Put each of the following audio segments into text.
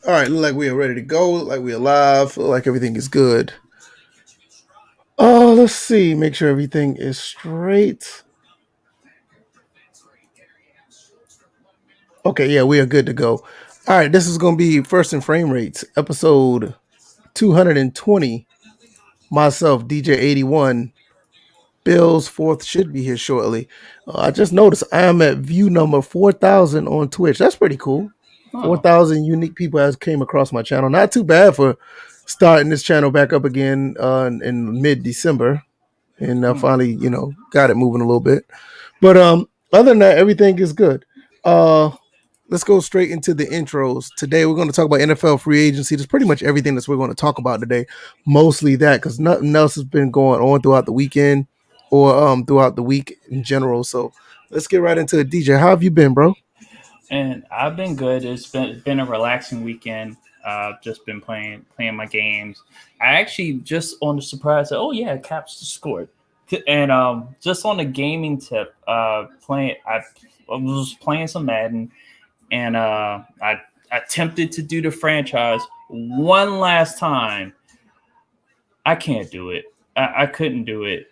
All right, look like we are ready to go. Look like we are live. Look like everything is good. Oh, let's see. Make sure everything is straight. Okay, yeah, we are good to go. All right, this is going to be First in Frame Rates, episode 220. Myself, DJ81. Bill's fourth should be here shortly. I just noticed I am at view number 4,000 on Twitch. That's pretty cool. Oh, 4,000 unique people has came across my channel. Not too bad for starting this channel back up again in mid-December. And I hmm. finally, got it moving a little bit. But other than that, everything is good. Uh, let's go straight into the intros. Today we're going to talk about NFL free agency. That's pretty much everything that we're going to talk about today. Mostly that because nothing else has been going on throughout the weekend or throughout the week in general. So let's get right into it. DJ, how have you been, bro? And I've been good. It's been a relaxing weekend. Just been playing my games. I actually just on the surprise. Oh yeah, Caps just scored. And just on the gaming tip, I was playing some Madden, and I attempted to do the franchise one last time. I can't do it. I couldn't do it.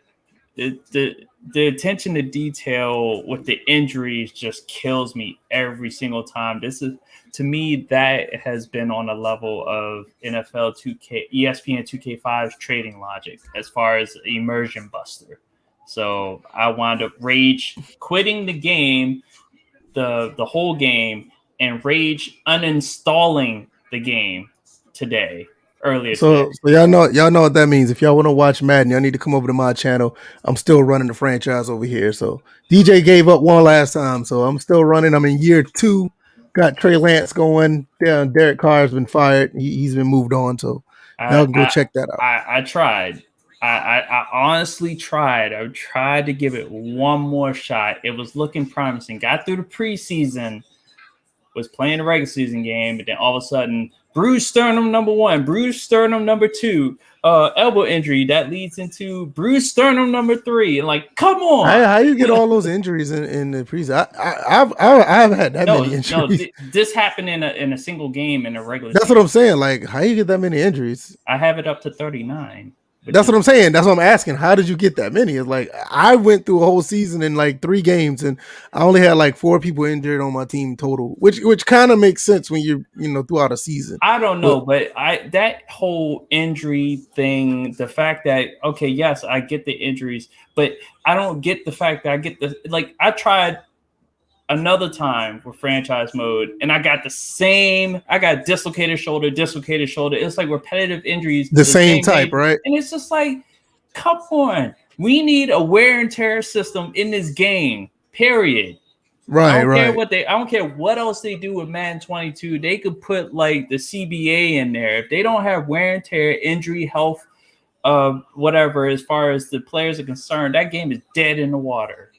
The attention to detail with the injuries just kills me every single time. This is to me that has been on a level of NFL 2K, ESPN 2K5's trading logic as far as immersion buster. So I wound up rage quitting the game, the whole game, and rage uninstalling the game today, earlier today. So y'all know what that means. If y'all want to watch Madden, y'all need to come over to my channel. I'm still running the franchise over here. So DJ gave up one last time, so I'm still running. I'm in year 2. Got Trey Lance going. Down Derek Carr's been fired. He's been moved on. So y'all I can go I check that out. I tried. I honestly tried. I tried to give it one more shot. It was looking promising. Got through the preseason, was playing the regular season game, but then all of a sudden, bruised sternum number one, bruised sternum number two, elbow injury that leads into bruised sternum number three. And like, come on. How you get all those injuries in the preseason? I haven't had that many No, injuries. this happened in a single game in a regular That's what season. I'm saying. Like, how you get that many injuries? I have it up to 39, which That's is what I'm saying. That's what I'm asking. How did you get that many? It's like I went through a whole season in like 3 games, and I only had like 4 people injured on my team total, which kind of makes sense when you're throughout a season. I don't But know, but I that whole injury thing, the fact that okay, yes, I get the injuries, but I don't get the fact that I get the like I tried another time with franchise mode and I got dislocated shoulder. It's like repetitive injuries the to the same same type, game. right? And it's just like, come on. We need a wear and tear system in this game. Period. Right, right. I don't care what else they do with Madden 22. They could put like the CBA in there. If they don't have wear and tear, injury, health, whatever, as far as the players are concerned, that game is dead in the water.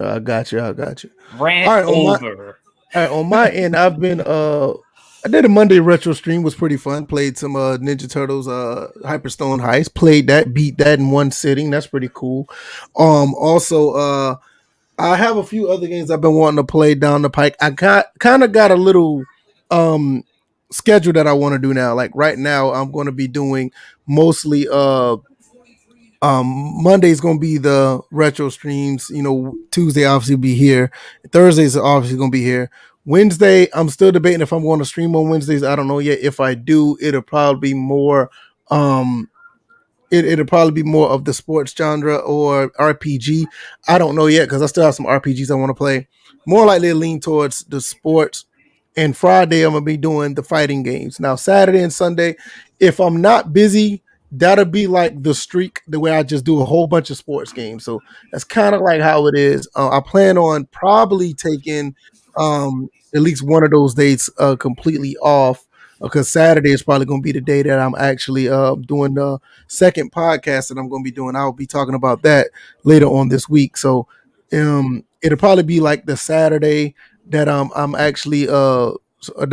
I got you. I got you. Rant All right, over. on my end, I've been I did a Monday retro stream, was pretty fun. Played some Ninja Turtles Hyperstone Heist. Played that, beat that in one sitting. That's pretty cool. Also I have a few other games I've been wanting to play down the pike. I kind of got a little um schedule that I want to do now. Like right now, I'm going to be doing mostly Monday's going to be the retro streams. Tuesday obviously will be here. Thursday's obviously going to be here. Wednesday, I'm still debating if I'm going to stream on Wednesdays. I don't know yet. If I do, it'll probably be more um it'll probably be more of the sports genre or RPG. I don't know yet because I still have some RPGs I want to play. More likely to lean towards the sports. And Friday, I'm gonna be doing the fighting games. Now, Saturday and Sunday, if I'm not busy, that'll be like the streak, the way I just do a whole bunch of sports games. So that's kind of like how it is. I plan on probably taking at least one of those dates completely off because Saturday is probably going to be the day that I'm actually doing the second podcast that I'm going to be doing. I'll be talking about that later on this week. So it'll probably be like the Saturday that I'm actually that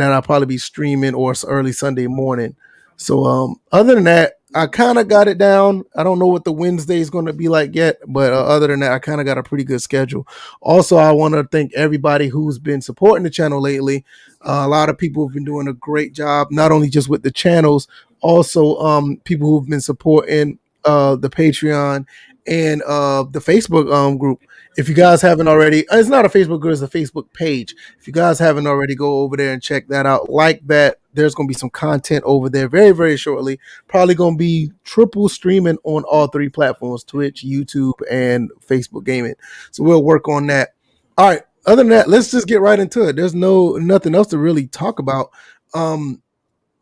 I'll probably be streaming or it's early Sunday morning. So other than that, I kind of got it down. I don't know what the Wednesday is going to be like yet, but other than that, I kind of got a pretty good schedule. Also, I want to thank everybody who's been supporting the channel lately. A lot of people have been doing a great job, not only just with the channels, also people who've been supporting the Patreon and the Facebook group. If you guys haven't already, it's not a Facebook group, it's a Facebook page. If you guys haven't already, go over there and check that out. Like that, there's going to be some content over there very, very shortly. Probably going to be triple streaming on all three platforms: Twitch, YouTube, and Facebook Gaming. So we'll work on that. All right. Other than that, let's just get right into it. There's nothing else to really talk about. Um,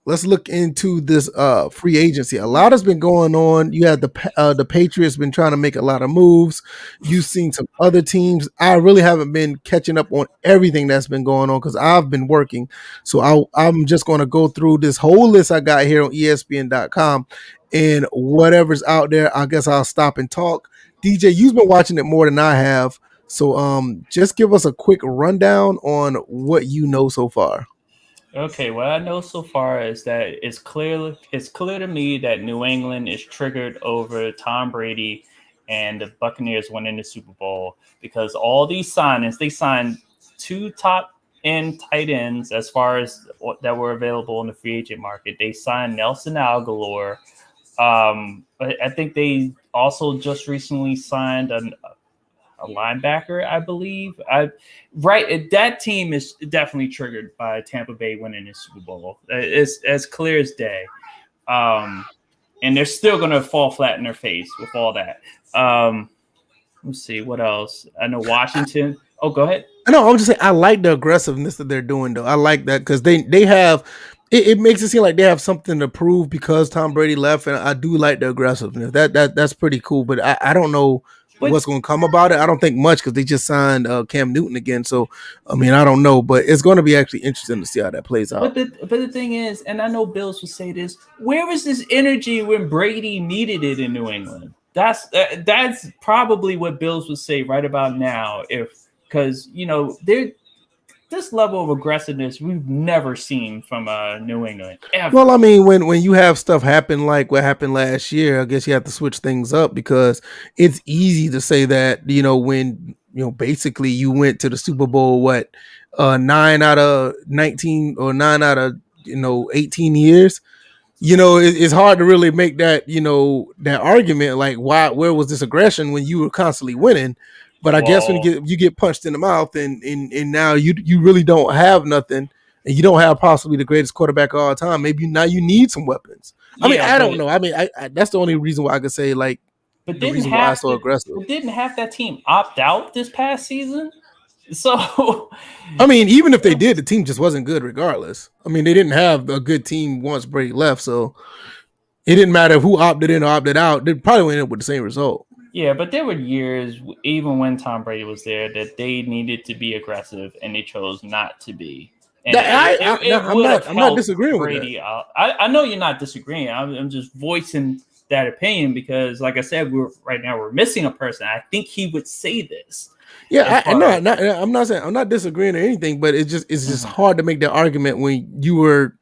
let's look into this free agency. A lot has been going on. You had the Patriots been trying to make a lot of moves. You've seen some other teams. I really haven't been catching up on everything that's been going on because I've been working. So I'm just going to go through this whole list I got here on ESPN.com, and whatever's out there, I guess I'll stop and talk. DJ, you've been watching it more than I have. So just give us a quick rundown on what you know so far. Okay, what I know so far is that it's clear to me that New England is triggered over Tom Brady and the Buccaneers winning the Super Bowl because all these signings, they signed two top end tight ends as far as that were available in the free agent market. They signed Nelson Aguilar. I think they also just recently signed a linebacker, I believe. That team is definitely triggered by Tampa Bay winning the Super Bowl. It's as clear as day. And they're still going to fall flat in their face with all that. Let's see what else. I know Washington. Oh, go ahead. No, I'm just saying I like the aggressiveness that they're doing though. I like that because they have it makes it seem like they have something to prove because Tom Brady left, and I do like the aggressiveness. That's pretty cool. But I don't know what's going to come about it. I don't think much because they just signed Cam Newton again. So I mean I don't know, but it's going to be actually interesting to see how that plays out. But the thing is, and I know Bills would say this: where was this energy when Brady needed it in New England? That's probably what Bills would say right about now, because they're this level of aggressiveness we've never seen from New England ever. Well, I mean, when you have stuff happen like what happened last year, I guess you have to switch things up because it's easy to say that when basically you went to the Super Bowl 9 out of 19 or 9 out of 18 years. It's hard to really make that argument like where was this aggression when you were constantly winning. But I guess when you get punched in the mouth and now you really don't have nothing, and you don't have possibly the greatest quarterback of all time, maybe now you need some weapons. I mean, I don't know. I mean, I that's the only reason why I could say like but the reason why I'm so aggressive. Didn't have that team opt out this past season. So I mean, even if they did, the team just wasn't good regardless. I mean, they didn't have a good team once Brady left, so it didn't matter who opted in or opted out. They probably ended up with the same result. Yeah, but there were years, even when Tom Brady was there, that they needed to be aggressive and they chose not to be. And I'm not disagreeing Brady with that. I know you're not disagreeing. I'm just voicing that opinion because, like I said, we're missing a person. I think he would say this. Yeah, I'm not saying I'm not disagreeing or anything, but it's just hard to make that argument when you were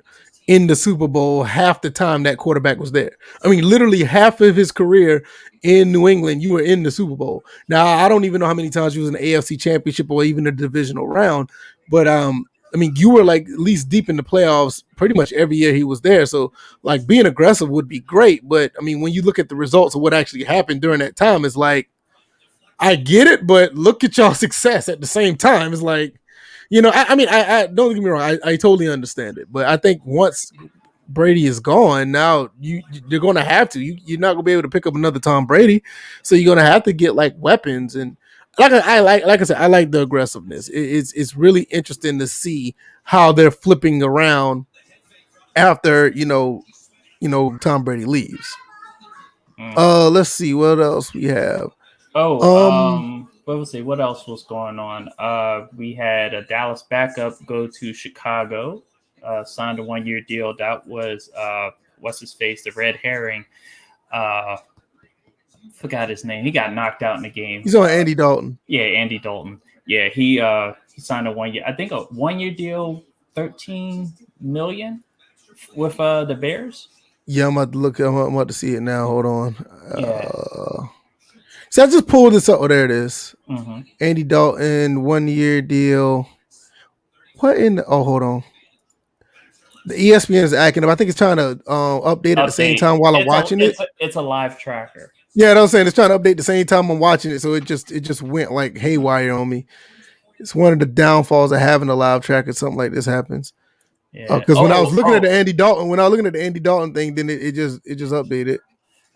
in the Super Bowl half the time that quarterback was there. I mean, literally half of his career in New England, you were in the Super Bowl. Now, I don't even know how many times you was in the AFC Championship or even the divisional round, but I mean, you were like at least deep in the playoffs pretty much every year he was there. So, like, being aggressive would be great, but I mean, when you look at the results of what actually happened during that time, it's like I get it, but look at y'all success at the same time. It's like, I don't get me wrong. I totally understand it, but I think once Brady is gone, now you're going to have to. You're not going to be able to pick up another Tom Brady, so you're going to have to get like weapons and like I said, I like the aggressiveness. It's really interesting to see how they're flipping around after Tom Brady leaves. Let's see what else we have. What else was going on? We had a Dallas backup go to Chicago, signed a 1-year deal. That was what's his face, the red herring. Forgot his name. He got knocked out in the game. He's on Andy Dalton. Yeah, Andy Dalton. Yeah, he signed a 1 year. I think a 1-year deal, $13 million with the Bears. Yeah, I'm about to look. I'm about to see it now. Hold on. Yeah. So I just pulled this up. Oh, there it is. Mm-hmm. Andy Dalton, 1-year deal. What in? Oh, hold on. The ESPN is acting up. I think it's trying to update at the same Update. time while I'm It's a watching it. it's a it's a live tracker. Yeah, I'm saying it's trying to update the same time I'm watching it, so it just went like haywire on me. It's one of the downfalls of having a live track or something like this happens. Yeah. Because when I was looking at the Andy Dalton, thing, then it just updated.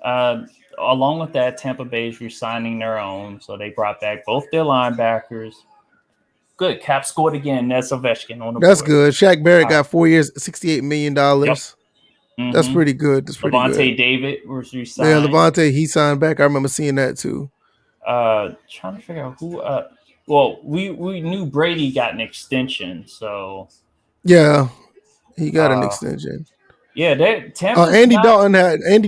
Uh, Along with that, Tampa Bay is resigning their own, so they brought back both their linebackers. Good. Cap scored again. That's Ovechkin on the That's board. good. Shaq Barrett All right. got 4 years, $68 million. Yep. That's Mm-hmm. pretty good. That's pretty good. Levante David was Yeah, resigned. Levante, he signed back. I remember seeing that too. Trying to figure out who. Well, we knew Brady got an extension, so Yeah, he got an uh, extension. yeah, Tampa's Andy not.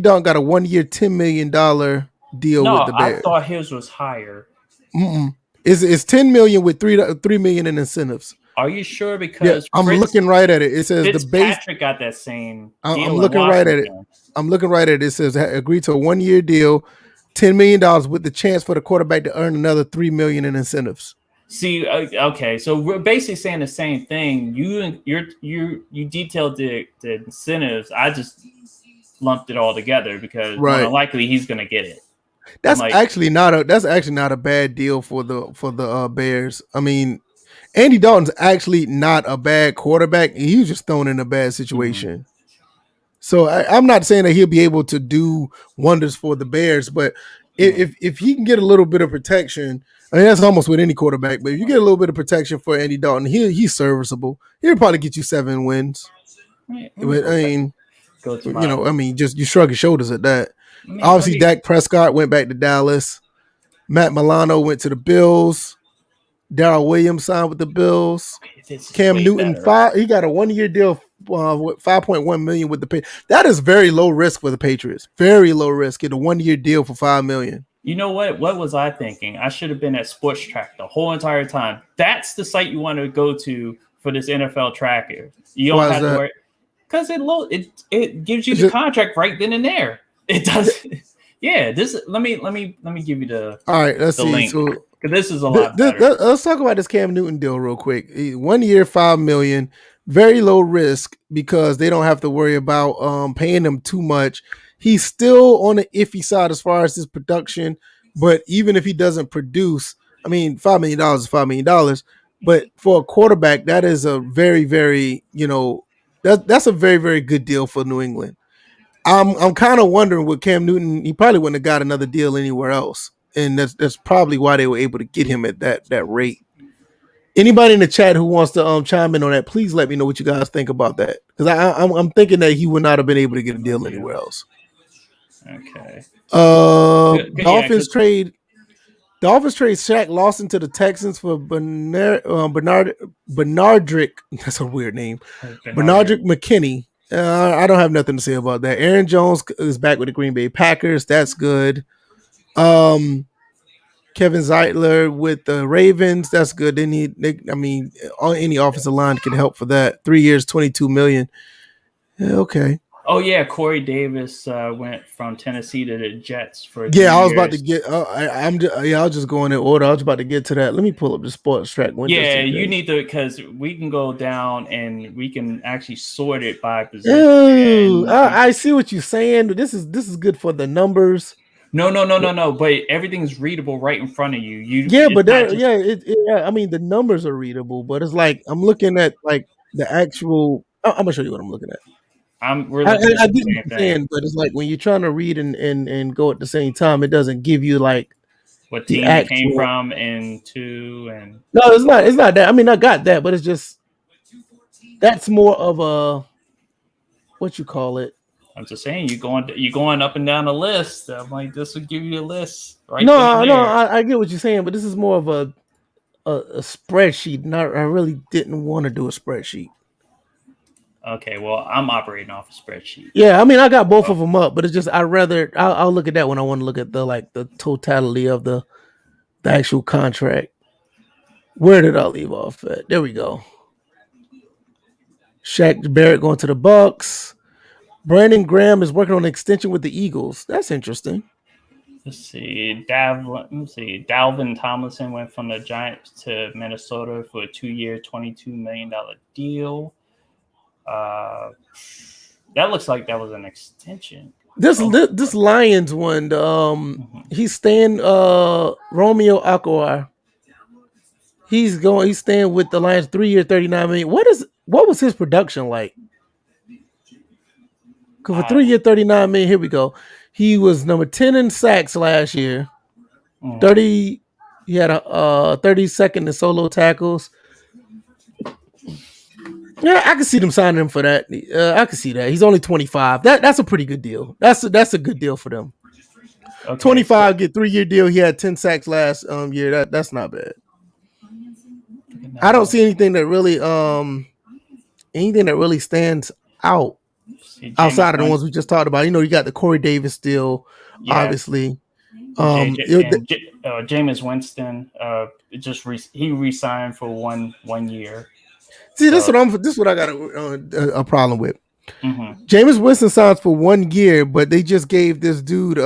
Dalton got a 1 year, $10 million deal with No, the I Bears. thought his was higher. Mm-mm. It's 10 million with $3 million in incentives. Are you sure? Yeah, Because I'm looking right at it. It says the base. Fitzpatrick got that same I'm deal in looking right at it. Washington. I'm looking right at it. It says agreed to a 1 year deal, $10 million with the chance for the quarterback to earn another $3 million in incentives. See, okay, so we're basically saying the same thing. You detailed the incentives. I just lumped it all together because more than Right. likely he's going to get it. That's Like, actually not a bad deal for the Bears. I mean, Andy Dalton's actually not a bad quarterback. He was just thrown in a bad situation. So I'm not saying that he'll be able to do wonders for the Bears, but if he can get a little bit of protection, I mean that's almost with any quarterback. But if you get a little bit of protection for Andy Dalton, he's serviceable. He'll probably get you 7 wins. But I mean, go to my. just you shrug your shoulders at that. Let Obviously, me, Dak Prescott went back to Dallas. Matt Milano went to the Bills. Darrell Williams signed with the Bills. this is Cam way Newton, better. he got a 1 year deal with $5.1 million with the Patriots. That is very low risk for the Patriots. Very low risk. Get a 1 year deal for $5 million. You know what? What was I thinking? I should have been at Sports Track the whole entire time. That's the site you want to go to for this NFL tracker. You don't Why is have to that? worry because it gives you the contract right then and there. It does. Yeah. This. Let me give you the. All right. Let's the see. link. So Because this is a lot better. let's talk about this Cam Newton deal real quick. 1 year, $5 million, very low risk because they don't have to worry about paying him too much. He's still on the iffy side as far as his production, but even if he doesn't produce, I mean, $5 million is $5 million. But for a quarterback, that is a very, very, that's a very, very good deal for New England. I'm kind of wondering with Cam Newton, he probably wouldn't have got another deal anywhere else, and that's probably why they were able to get him at that rate. Anybody in the chat who wants to chime in on that, please let me know what you guys think about that, because I'm thinking that he would not have been able to get a deal anywhere else. Okay. Dolphins trade Shaq Lawson to the Texans for Bernardrick. That's a weird name. Bernardrick McKinney. I don't have nothing to say about that. Aaron Jones is back with the Green Bay Packers. That's good. Kevin Zeitler with the Ravens. That's good. Any offensive line can help for that. 3 years, $22 million. Yeah, okay. Oh yeah, Corey Davis went from Tennessee to the Jets for. Yeah, I was about to get. I was just going in order. I was about to get to that. Let me pull up the sports track. Yeah, you need to, because we can go down and we can actually sort it by position. Ooh, I see what you're saying. This is good for the numbers. No. But everything's readable right in front of you. I mean, the numbers are readable, but it's like I'm looking at like the actual. I'm gonna show you what I'm looking at. We're looking at the same thing, but it's like when you're trying to read and go at the same time, it doesn't give you like what team it came from and to and. No, it's not that. I mean, I got that, but it's just that's more of a what you call it. I'm just saying, you're going up and down the list. I'm like, this will give you a list, right? No, I get what you're saying, but this is more of a spreadsheet. And I really didn't want to do a spreadsheet. Okay, well, I'm operating off a spreadsheet. Yeah, I mean, I got both of them up, but it's just I'll look at that when I want to look at the totality of the actual contract. Where did I leave off at? There we go. Shaq Barrett going to the Bucks. Brandon Graham is working on an extension with the Eagles. That's interesting. Let's see. Dalvin Tomlinson went from the Giants to Minnesota for a 2-year, $22 million deal. Uh, that looks like that was an extension. This Oh, this Lions one, mhm. he's staying Romeo Aquar. He's staying with the Lions 3 year, 39 million. What was his production like? Cause for I, 3 year, 39 million, here we go. He was number 10 in sacks last year. mhm. 30 he had a 32nd in solo tackles. Yeah, I can see them signing him for that. I can see that. He's only 25. That's a pretty good deal. That's a good deal for them. Okay, so 25, get 3 year deal. He had 10 sacks last year. That's not bad. I don't see anything that really stands out see Jameis outside of the ones we Winston. just talked about. You got the Corey Davis still, Yeah, obviously. JJ and Jameis Winston. He re-signed for one year. See, So this is what I got a problem with. mhm. Jameis Winston signs for 1 year, but they just gave this dude,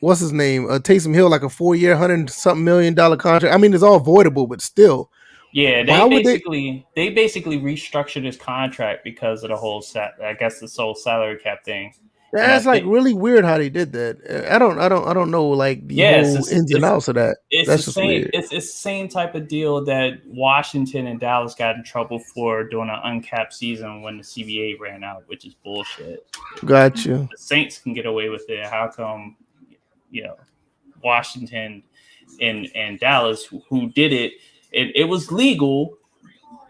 what's his name, Taysom Hill, like a 4 year, $100-something million contract. I mean, it's all voidable, but still, Yeah, why would they? they basically restructured his contract because of the whole I guess the whole salary cap thing, and I That's like think really weird how they did that. I don't know like the yes, whole ins and outs of that. it's the That's just same. weird. It's the same type of deal that Washington and Dallas got in trouble for during an uncapped season when the CBA ran out, which is bullshit. Got you. The Saints can get away with it. How come, you know, Washington and Dallas, who did it, it was legal.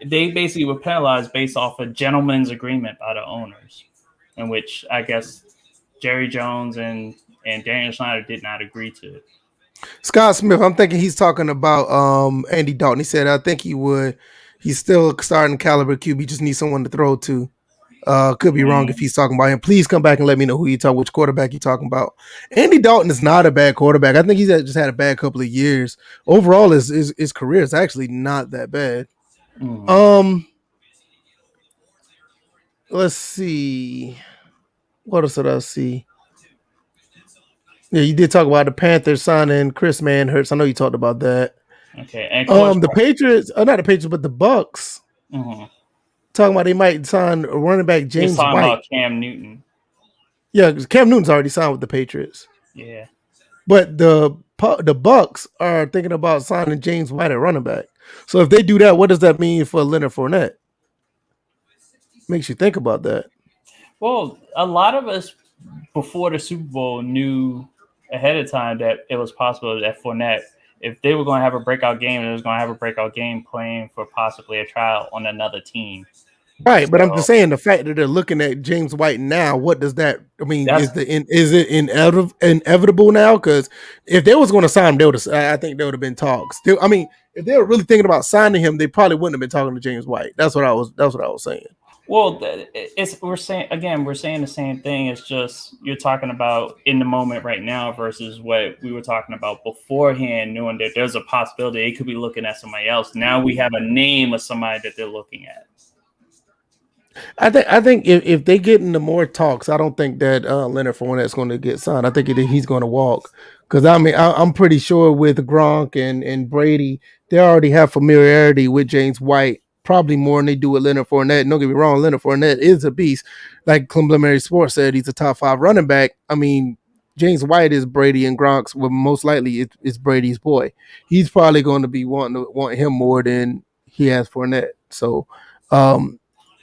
They basically were penalized based off a gentleman's agreement by the owners, in which I guess Jerry Jones and Daniel Snyder did not agree to. Scott Smith, I'm thinking he's talking about Andy Dalton. He said I think he would. He's still starting caliber QB. Just needs someone to throw to. Could be wrong if Mm, he's talking about him. Please come back and let me know which quarterback you're talking about. Andy Dalton is not a bad quarterback. I think just had a bad couple of years. Overall, his career is actually not that bad. mm. Um, let's see. What else did I see? Yeah, you did talk about the Panthers signing Chris Manhurts. I know you talked about that. Okay, and of course, The Patriots, not the Patriots, but the Bucks mhm. talking about they might sign running back He was James talking White. about Cam Newton. Yeah, because Cam Newton's already signed with the Patriots, Yeah. but the Bucks are thinking about signing James White at running back. So if they do that, what does that mean for Leonard Fournette? Makes you think about that. Well, a lot of us before the Super Bowl knew ahead of time that it was possible that Fournette, if they were going to have a breakout game, it was going to have a breakout game playing for possibly a trial on another team. Right, but I'm just So saying the fact that they're looking at James White now. What does that? I mean, that's is it inevitable now? Because if they was going to sign him, I think there would have been talks. I mean, if they were really thinking about signing him, they probably wouldn't have been talking to James White. That's what I was saying. well, we're saying the same thing. It's just you're talking about in the moment right now versus what we were talking about beforehand, knowing that there's a possibility they could be looking at somebody else. Now we have a name of somebody that they're looking at. I think if they get into more talks, I don't think that Leonard Fournette's going to get signed. I think he's going to walk because I mean I'm pretty sure with Gronk and Brady, they already have familiarity with James White, probably more than they do with Leonard Fournette. Don't get me wrong, Leonard Fournette is a beast. Like Complimentary Sports said, he's a top 5 running back. I mean, James White is Brady and Gronk's. Well, most likely it's Brady's boy. He's probably going to be wanting him more than he has Fournette. So.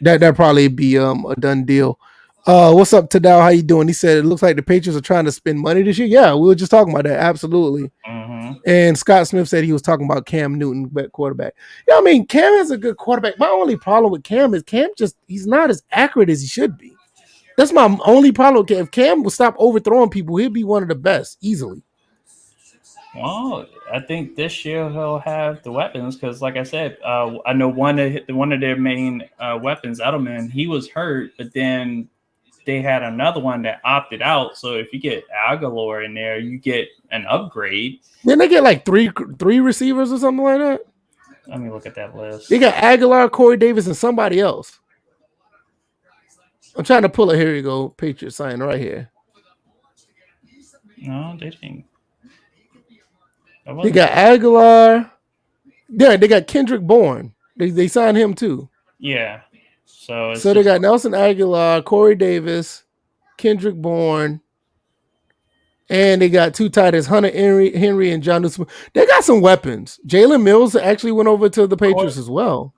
That probably be a done deal. What's up, Tadao? How you doing? He said it looks like the Patriots are trying to spend money this year. Yeah, we were just talking about that. Absolutely. Mm-hmm. And Scott Smith said he was talking about Cam Newton, quarterback. Yeah, I mean Cam is a good quarterback. My only problem with Cam is he's not as accurate as he should be. That's my only problem with Cam. If Cam will stop overthrowing people, he'll be one of the best easily. Well, I think this year he'll have the weapons because, like I said, I know one of their main weapons, Edelman, he was hurt, but then they had another one that opted out. So if you get Aguilar in there, you get an upgrade. Then they get like three receivers or something like that. Let me look at that list. They got Aguilar, Corey Davis, and somebody else. I'm trying to pull it. Here you go. Patriots sign right here. No, they didn't. I They wasn't. got Aguilar. Yeah, they got Kendrick Bourne. They signed him too. Yeah. So it's So they just got Nelson Aguilar, Corey Davis, Kendrick Bourne, and they got two tight ends, Hunter Henry and John Newsom. They got some weapons. Jalen Mills actually went over to the Corey, Patriots as well.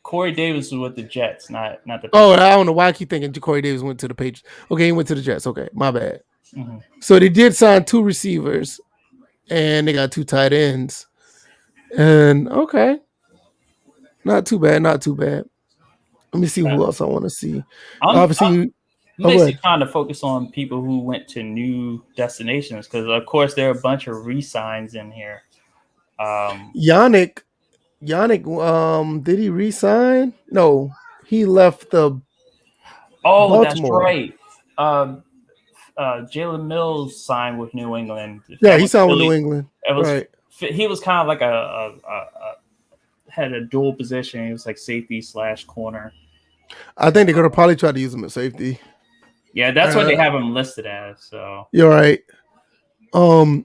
Corey Davis was with the Jets, not the Oh, Patriots. I don't know why I keep thinking Corey Davis went to the Patriots. Okay, he went to the Jets. Okay, my bad. Mm-hmm. So they did sign two receivers, and they got two tight ends. And okay, not too bad, not too bad. Let me see who else I want to see. I'm Obviously, oh, basically good. trying to focus on people who went to new destinations because, of course, there are a bunch of re-signs in here. Um, Yannick, did he resign? No, he left the oh, that's Baltimore. right. Jalen Mills signed with New England. Yeah, That he was signed with New Philly. England. It was Right. he was kind of like a had a dual position. He was like safety slash corner. I think they're gonna probably try to use him at safety. Yeah, that's what Uh, they have him listed as. So you're right.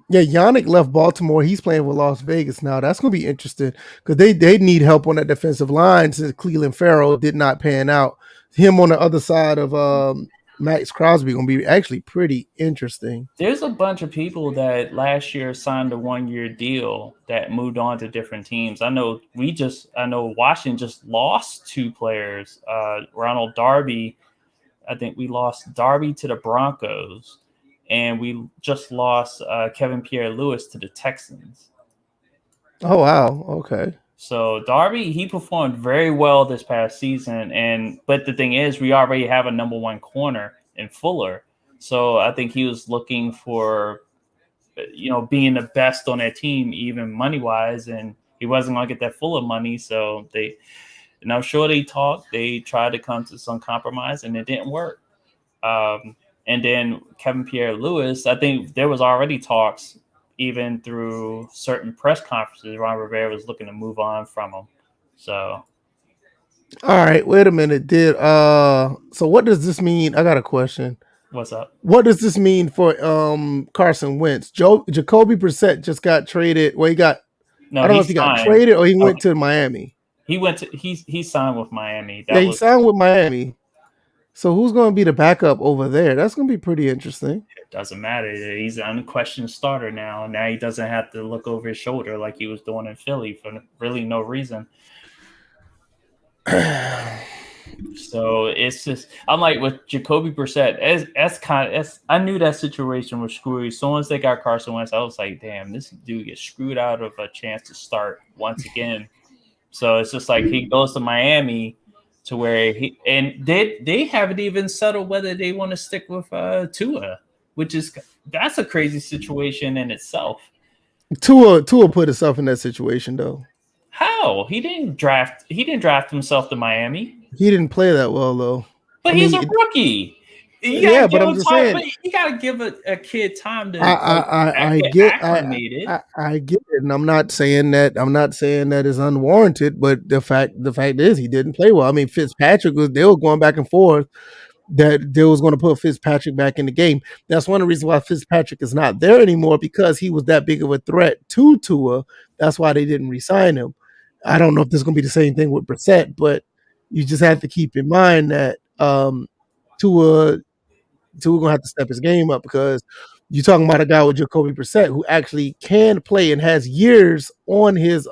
Yeah, Yannick left Baltimore. He's playing with Las Vegas now. That's gonna be interesting because they need help on that defensive line since Cleveland Farrell did not pan out. Him on the other side of Max Crosby gonna be actually pretty interesting. there's a bunch of people that last year signed a 1 year deal that moved on to different teams. I know Washington just lost two players. Ronald Darby, I think we lost Darby to the Broncos, and we just lost Kevin Pierre Lewis to the Texans. Oh wow, okay. So Darby, he performed very well this past season, and but the thing is, we already have a number one corner in Fuller. So I think he was looking for, being the best on that team, even money wise, and he wasn't going to get that Fuller money. So and I'm sure they talked, they tried to come to some compromise, and it didn't work. And then Kevin Pierre Lewis, I think there was already talks, even through certain press conferences. Ron Rivera was looking to move on from him. So All right, wait a minute. Did so what does this mean? I got a question. what's up? What does this mean for Carson Wentz? Jacoby Brissett just got traded. Well, he got I No, don't know he if he got signed. traded or he Oh, went to Miami. he signed with Miami. Yeah, That he was signed with Miami. So who's going to be the backup over there? That's going to be pretty interesting. It doesn't matter. He's an unquestioned starter now. Now he doesn't have to look over his shoulder like he was doing in Philly for really no reason. So it's just I'm like with Jacoby Brissett. I knew that situation was screwy. As soon as they got Carson Wentz, I was like, damn, this dude gets screwed out of a chance to start once again. So it's just like he goes to Miami to where they haven't even settled whether they want to stick with Tua, that's a crazy situation in itself. Tua put himself in that situation though. How he didn't draft himself to Miami. He didn't play that well though. I But he's a mean, rookie. You gotta yeah, but give I'm him just time. But saying. you gotta give a kid time to I like I I, I get get acclimated. I get it, and I'm not saying that is unwarranted. But the fact is he didn't play well. I mean, Fitzpatrick was they were going back and forth that they was going to put Fitzpatrick back in the game. That's one of the reasons why Fitzpatrick is not there anymore because he was that big of a threat to Tua. That's why they didn't re-sign him. I don't know if this is going to be the same thing with Brissett, but you just have to keep in mind that Tua gonna have to step his game up because you're talking about a guy with Jacoby Brissett who actually can play and has years on his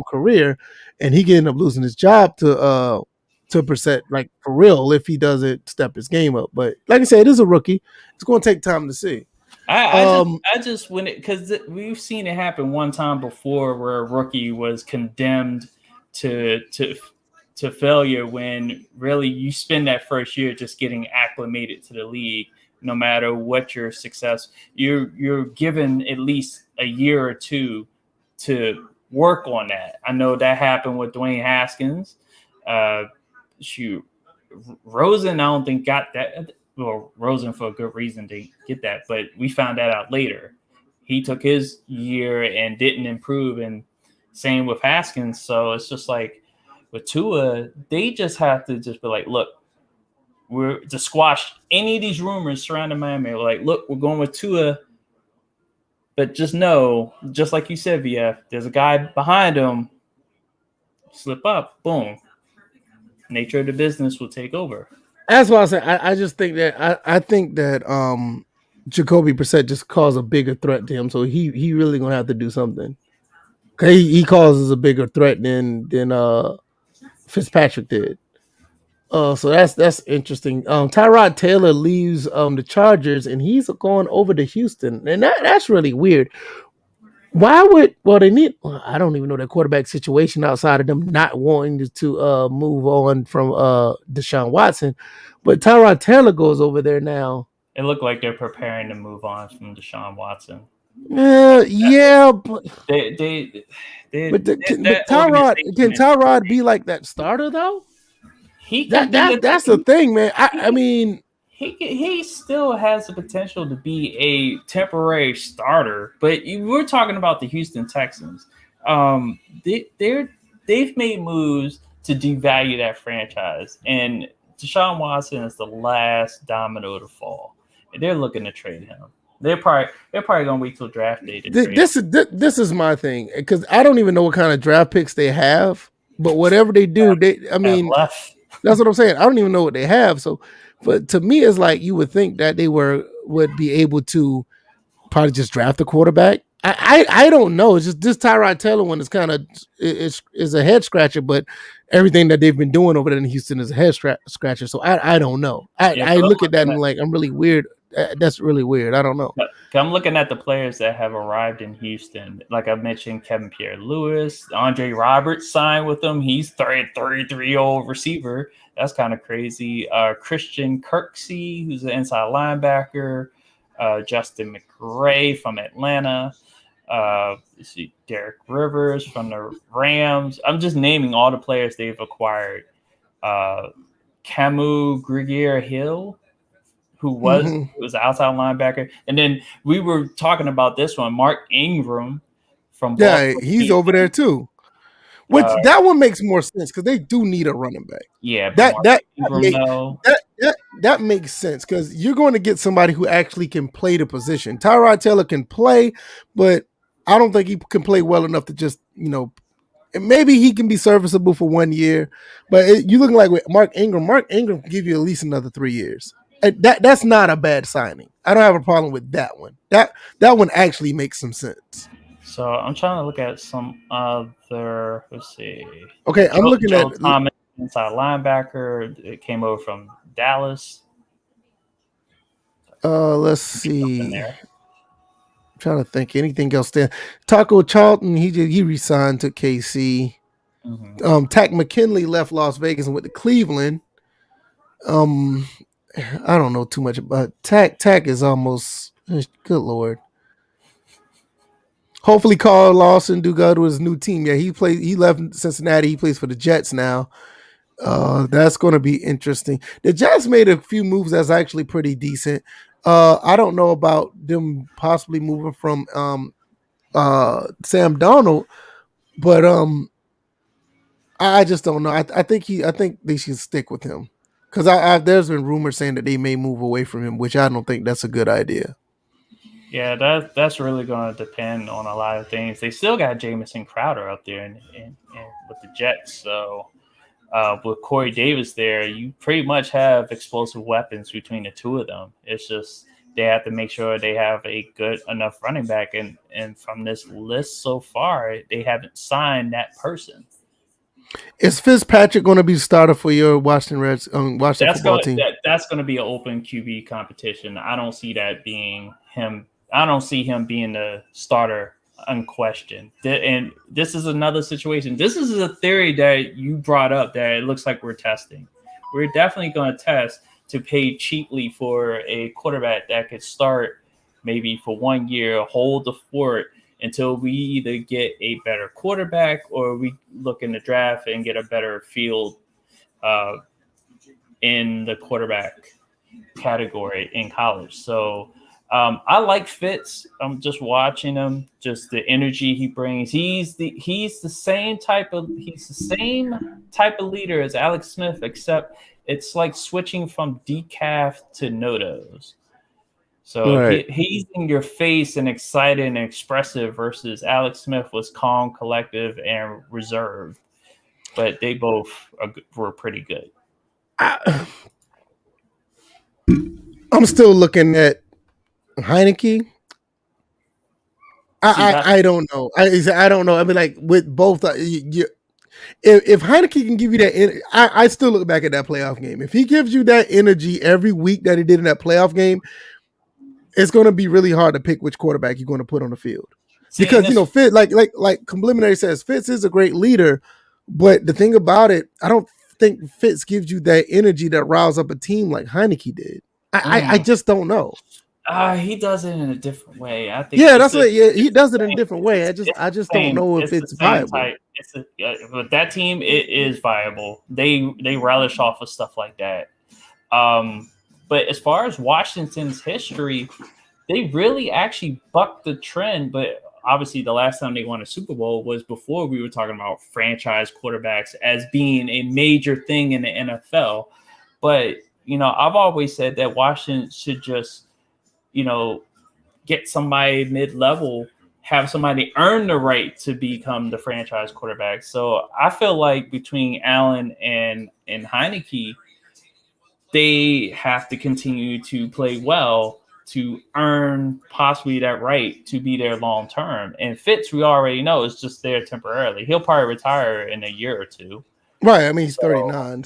career, and he could end up losing his job to Brissett like for real if he doesn't step his game up. But like I said, it is a rookie. It's gonna take time to see. I just Um, I just when it because we've seen it happen one time before where a rookie was condemned to to to failure when really you spend that first year just getting acclimated to the league. No matter what your success, you're given at least a year or two to work on that. I know that happened with Dwayne Haskins. Uh, shoot, Rosen, I don't think got that. Well, Rosen for a good reason to get that, but we found that out later. He took his year and didn't improve, and same with Haskins. So it's just like with Tua, they just have to just be like, look, we're to squash any of these rumors surrounding Miami. We're like, look, we're going with Tua. But just know, just like you said, VF, there's a guy behind him. Slip up, boom. Nature of the business will take over. That's why I say I just think that I think that Jacoby Brissett just caused a bigger threat to him, so he really gonna have to do something. Cause he causes a bigger threat than Fitzpatrick did. So that's interesting. Tyrod Taylor leaves the Chargers and he's going over to Houston, and that's really weird. Why would they need? Well, I don't even know their quarterback situation outside of them not wanting to move on from Deshaun Watson, but Tyrod Taylor goes over there now. It looked like they're preparing to move on from Deshaun Watson. Yeah, but They, they, but, the, that but Tyrod organization can is Tyrod be like that starter though? he can That be that that's the thing, man. I mean, he still has the potential to be a temporary starter, but we're talking about the Houston Texans. They've made moves to devalue that franchise, and Deshaun Watson is the last domino to fall. And they're looking to trade him. They're probably gonna wait till draft day to trade. this is my thing because I don't even know what kind of draft picks they have, but whatever they do, I Have mean, left. that's what I'm saying. I don't even know what they have. So, but to me, it's like you would think that they would be able to probably just draft a quarterback. I don't know. It's just this Tyrod Taylor one is kind of is a head scratcher, but everything that they've been doing over there in Houston is a head scratcher. So I don't know. Yeah, I look at that and like I'm really weird. That's really weird. I don't know. I'm looking at the players that have arrived in Houston. Like I mentioned, Kevin Pierre-Louis, Andre Roberts signed with them. He's 33-year-old receiver. That's kind of crazy. Christian Kirksey, who's an inside linebacker. Justin McRae from Atlanta. See Derek Rivers from the Rams. I'm just naming all the players they've acquired. Camus Grigier-Hill, who was an outside linebacker. And then we were talking about this one, Mark Ingram from Baltimore. He's over there too. Which that one makes more sense because they do need a running back. Yeah, that makes sense because you're going to get somebody who actually can play the position. Tyrod Taylor can play, but I don't think he can play well enough to just maybe he can be serviceable for 1 year. But you looking like with Mark Ingram can give you at least another 3 years. That's not a bad signing. I don't have a problem with that one. That one actually makes some sense. So I'm trying to look at some other. Let's see. Okay, I'm looking Joe at Thomas, inside linebacker. It came over from Dallas. Let's see. I'm trying to think anything else there. Taco Charlton, he resigned to KC. Mm-hmm. Tack McKinley left Las Vegas and went to Cleveland. I don't know too much about Tack. Tack is almost good Lord. Hopefully Carl Lawson do go to his new team. Yeah, he left Cincinnati. He plays for the Jets now. That's going to be interesting. The Jets made a few moves that's actually pretty decent. I don't know about them possibly moving from Sam Darnold, but I just don't know. I think they should stick with him because there's been rumors saying that they may move away from him, which I don't think that's a good idea. Yeah, that's really going to depend on a lot of things. They still got Jamison Crowder up there and with the Jets. So with Corey Davis there, you pretty much have explosive weapons between the two of them. It's just they have to make sure they have a good enough running back. And from this list so far, they haven't signed that person. Is Fitzpatrick going to be the starter for your Washington football team? That's going to be an open QB competition. I don't see that being him. I don't see him being the starter unquestioned. And this is another situation. This is a theory that you brought up that it looks like we're testing. We're definitely going to test to pay cheaply for a quarterback that could start maybe for 1 year, hold the fort until we either get a better quarterback or we look in the draft and get a better field in the quarterback category in college. So I like Fitz. I'm just watching him, just the energy he brings. He's the same type of leader as Alex Smith, except it's like switching from decaf to no-dos. So Right. he's in your face and excited and expressive versus Alex Smith was calm, collective, and reserved. But they both were pretty good. I, I'm still looking at Heineke. See, that's I don't know. I don't know. I mean, like with both, if Heineke can give you that, I still look back at that playoff game. If he gives you that energy every week that he did in that playoff game, it's going to be really hard to pick which quarterback you're going to put on the field. see, and Because this Fitz, like Complimentary says, Fitz is a great leader, but the thing about it, I don't think Fitz gives you that energy that riles up a team like Heineke did. I just don't know. he does it in a different way. I think Yeah, it's that's the what. Yeah, he it's the does it in a same. different way. I just don't know if It's the it's same viable. type. It's a But that team it is viable. They relish off of stuff like that. Um, but as far as Washington's history, they really actually bucked the trend. But obviously, the last time they won a Super Bowl was before we were talking about franchise quarterbacks as being a major thing in the NFL. But I've always said that Washington should just you know get somebody mid-level, have somebody earn the right to become the franchise quarterback. So I feel like between Allen and Heineke, they have to continue to play well to earn possibly that right to be there long term. And Fitz, we already know, is just there temporarily. He'll probably retire in a year or two. Right. I mean, he's So 39,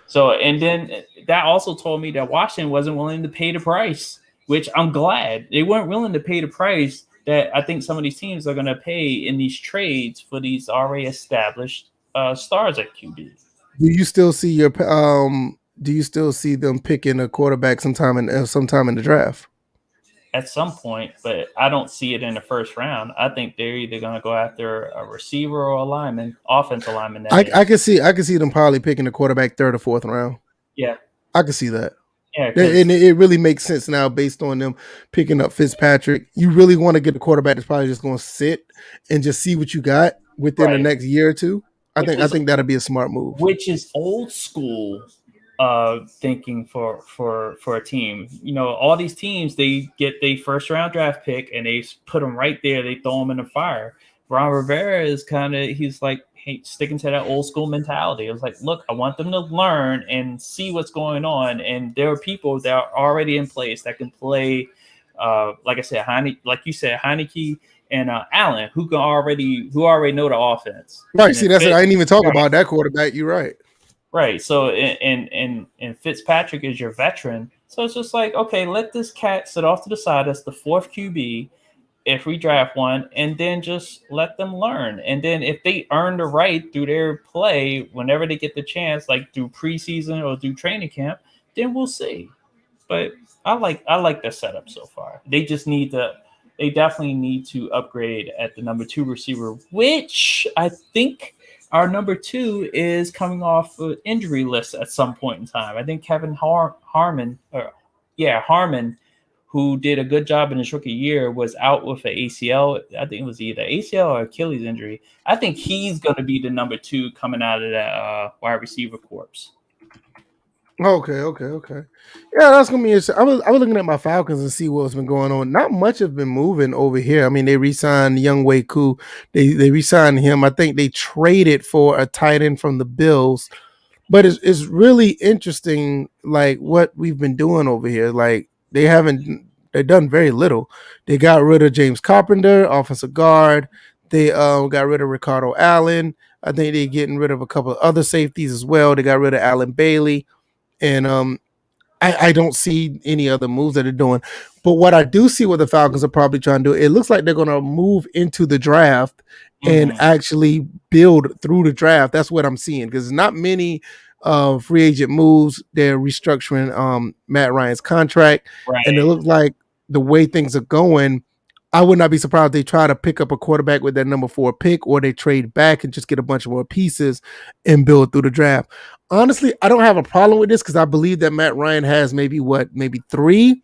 so and then that also told me that Washington wasn't willing to pay the price, which I'm glad they weren't willing to pay the price that I think some of these teams are going to pay in these trades for these already established stars at QB. do you still see your do you still see them picking a quarterback sometime in the draft? At some point, but I don't see it in the first round. I think they're either going to go after a receiver or a lineman, offensive lineman. That I is, can see them probably picking a quarterback third or fourth round. yeah, I can see that. yeah, And because it really makes sense now based on them picking up Fitzpatrick. You really want to get a quarterback that's probably just going to sit and just see what you got within the right, next year or two. which I is think that'll be a smart move. old school thinking for a team. All these teams, they get their first round draft pick and they put them right there. They throw them in the fire. Ron Rivera is he's like, hey, sticking to that old school mentality. It was like, look, I want them to learn and see what's going on. And there are people that are already in place that can play. Like I said, like you said, Heineke and Allen, who already know the offense. Right. And See, then that's it. I Fitz, didn't even talk right, about that quarterback. You're right. right. So and Fitzpatrick is your veteran. So it's just like, okay, let this cat sit off to the side. That's the fourth QB if we draft one, and then just let them learn. And then if they earn the right through their play, whenever they get the chance, like through preseason or through training camp, then we'll see. But I like their setup so far. They definitely need to upgrade at the number two receiver, which I think our number two is coming off an injury list at some point in time. I think Kevin Harmon, Harmon, who did a good job in his rookie year, was out with an ACL. I think it was either ACL or Achilles injury. I think he's going to be the number two coming out of that wide receiver corps. Okay. Yeah, that's gonna be interesting. I was looking at my Falcons and see what's been going on. Not much has been moving over here. I mean, they re-signed Young Wei Koo. They re-signed him. I think they traded for a tight end from the Bills. But it's really interesting, like what we've been doing over here. Like they've done very little. They got rid of James Carpenter, offensive guard. They got rid of Ricardo Allen. I think they're getting rid of a couple of other safeties as well. They got rid of Allen Bailey. And I don't see any other moves that they're doing. But what I do see what the Falcons are probably trying to do, it looks like they're going to move into the draft and Mm-hmm. actually build through the draft. That's what I'm seeing because not many free agent moves. They're restructuring Matt Ryan's contract. And it Right. looks like the way things are going, I would not be surprised if they try to pick up a quarterback with that number 4 pick or they trade back and just get a bunch of more pieces and build through the draft. Honestly, I don't have a problem with this because I believe that Matt Ryan has maybe 3,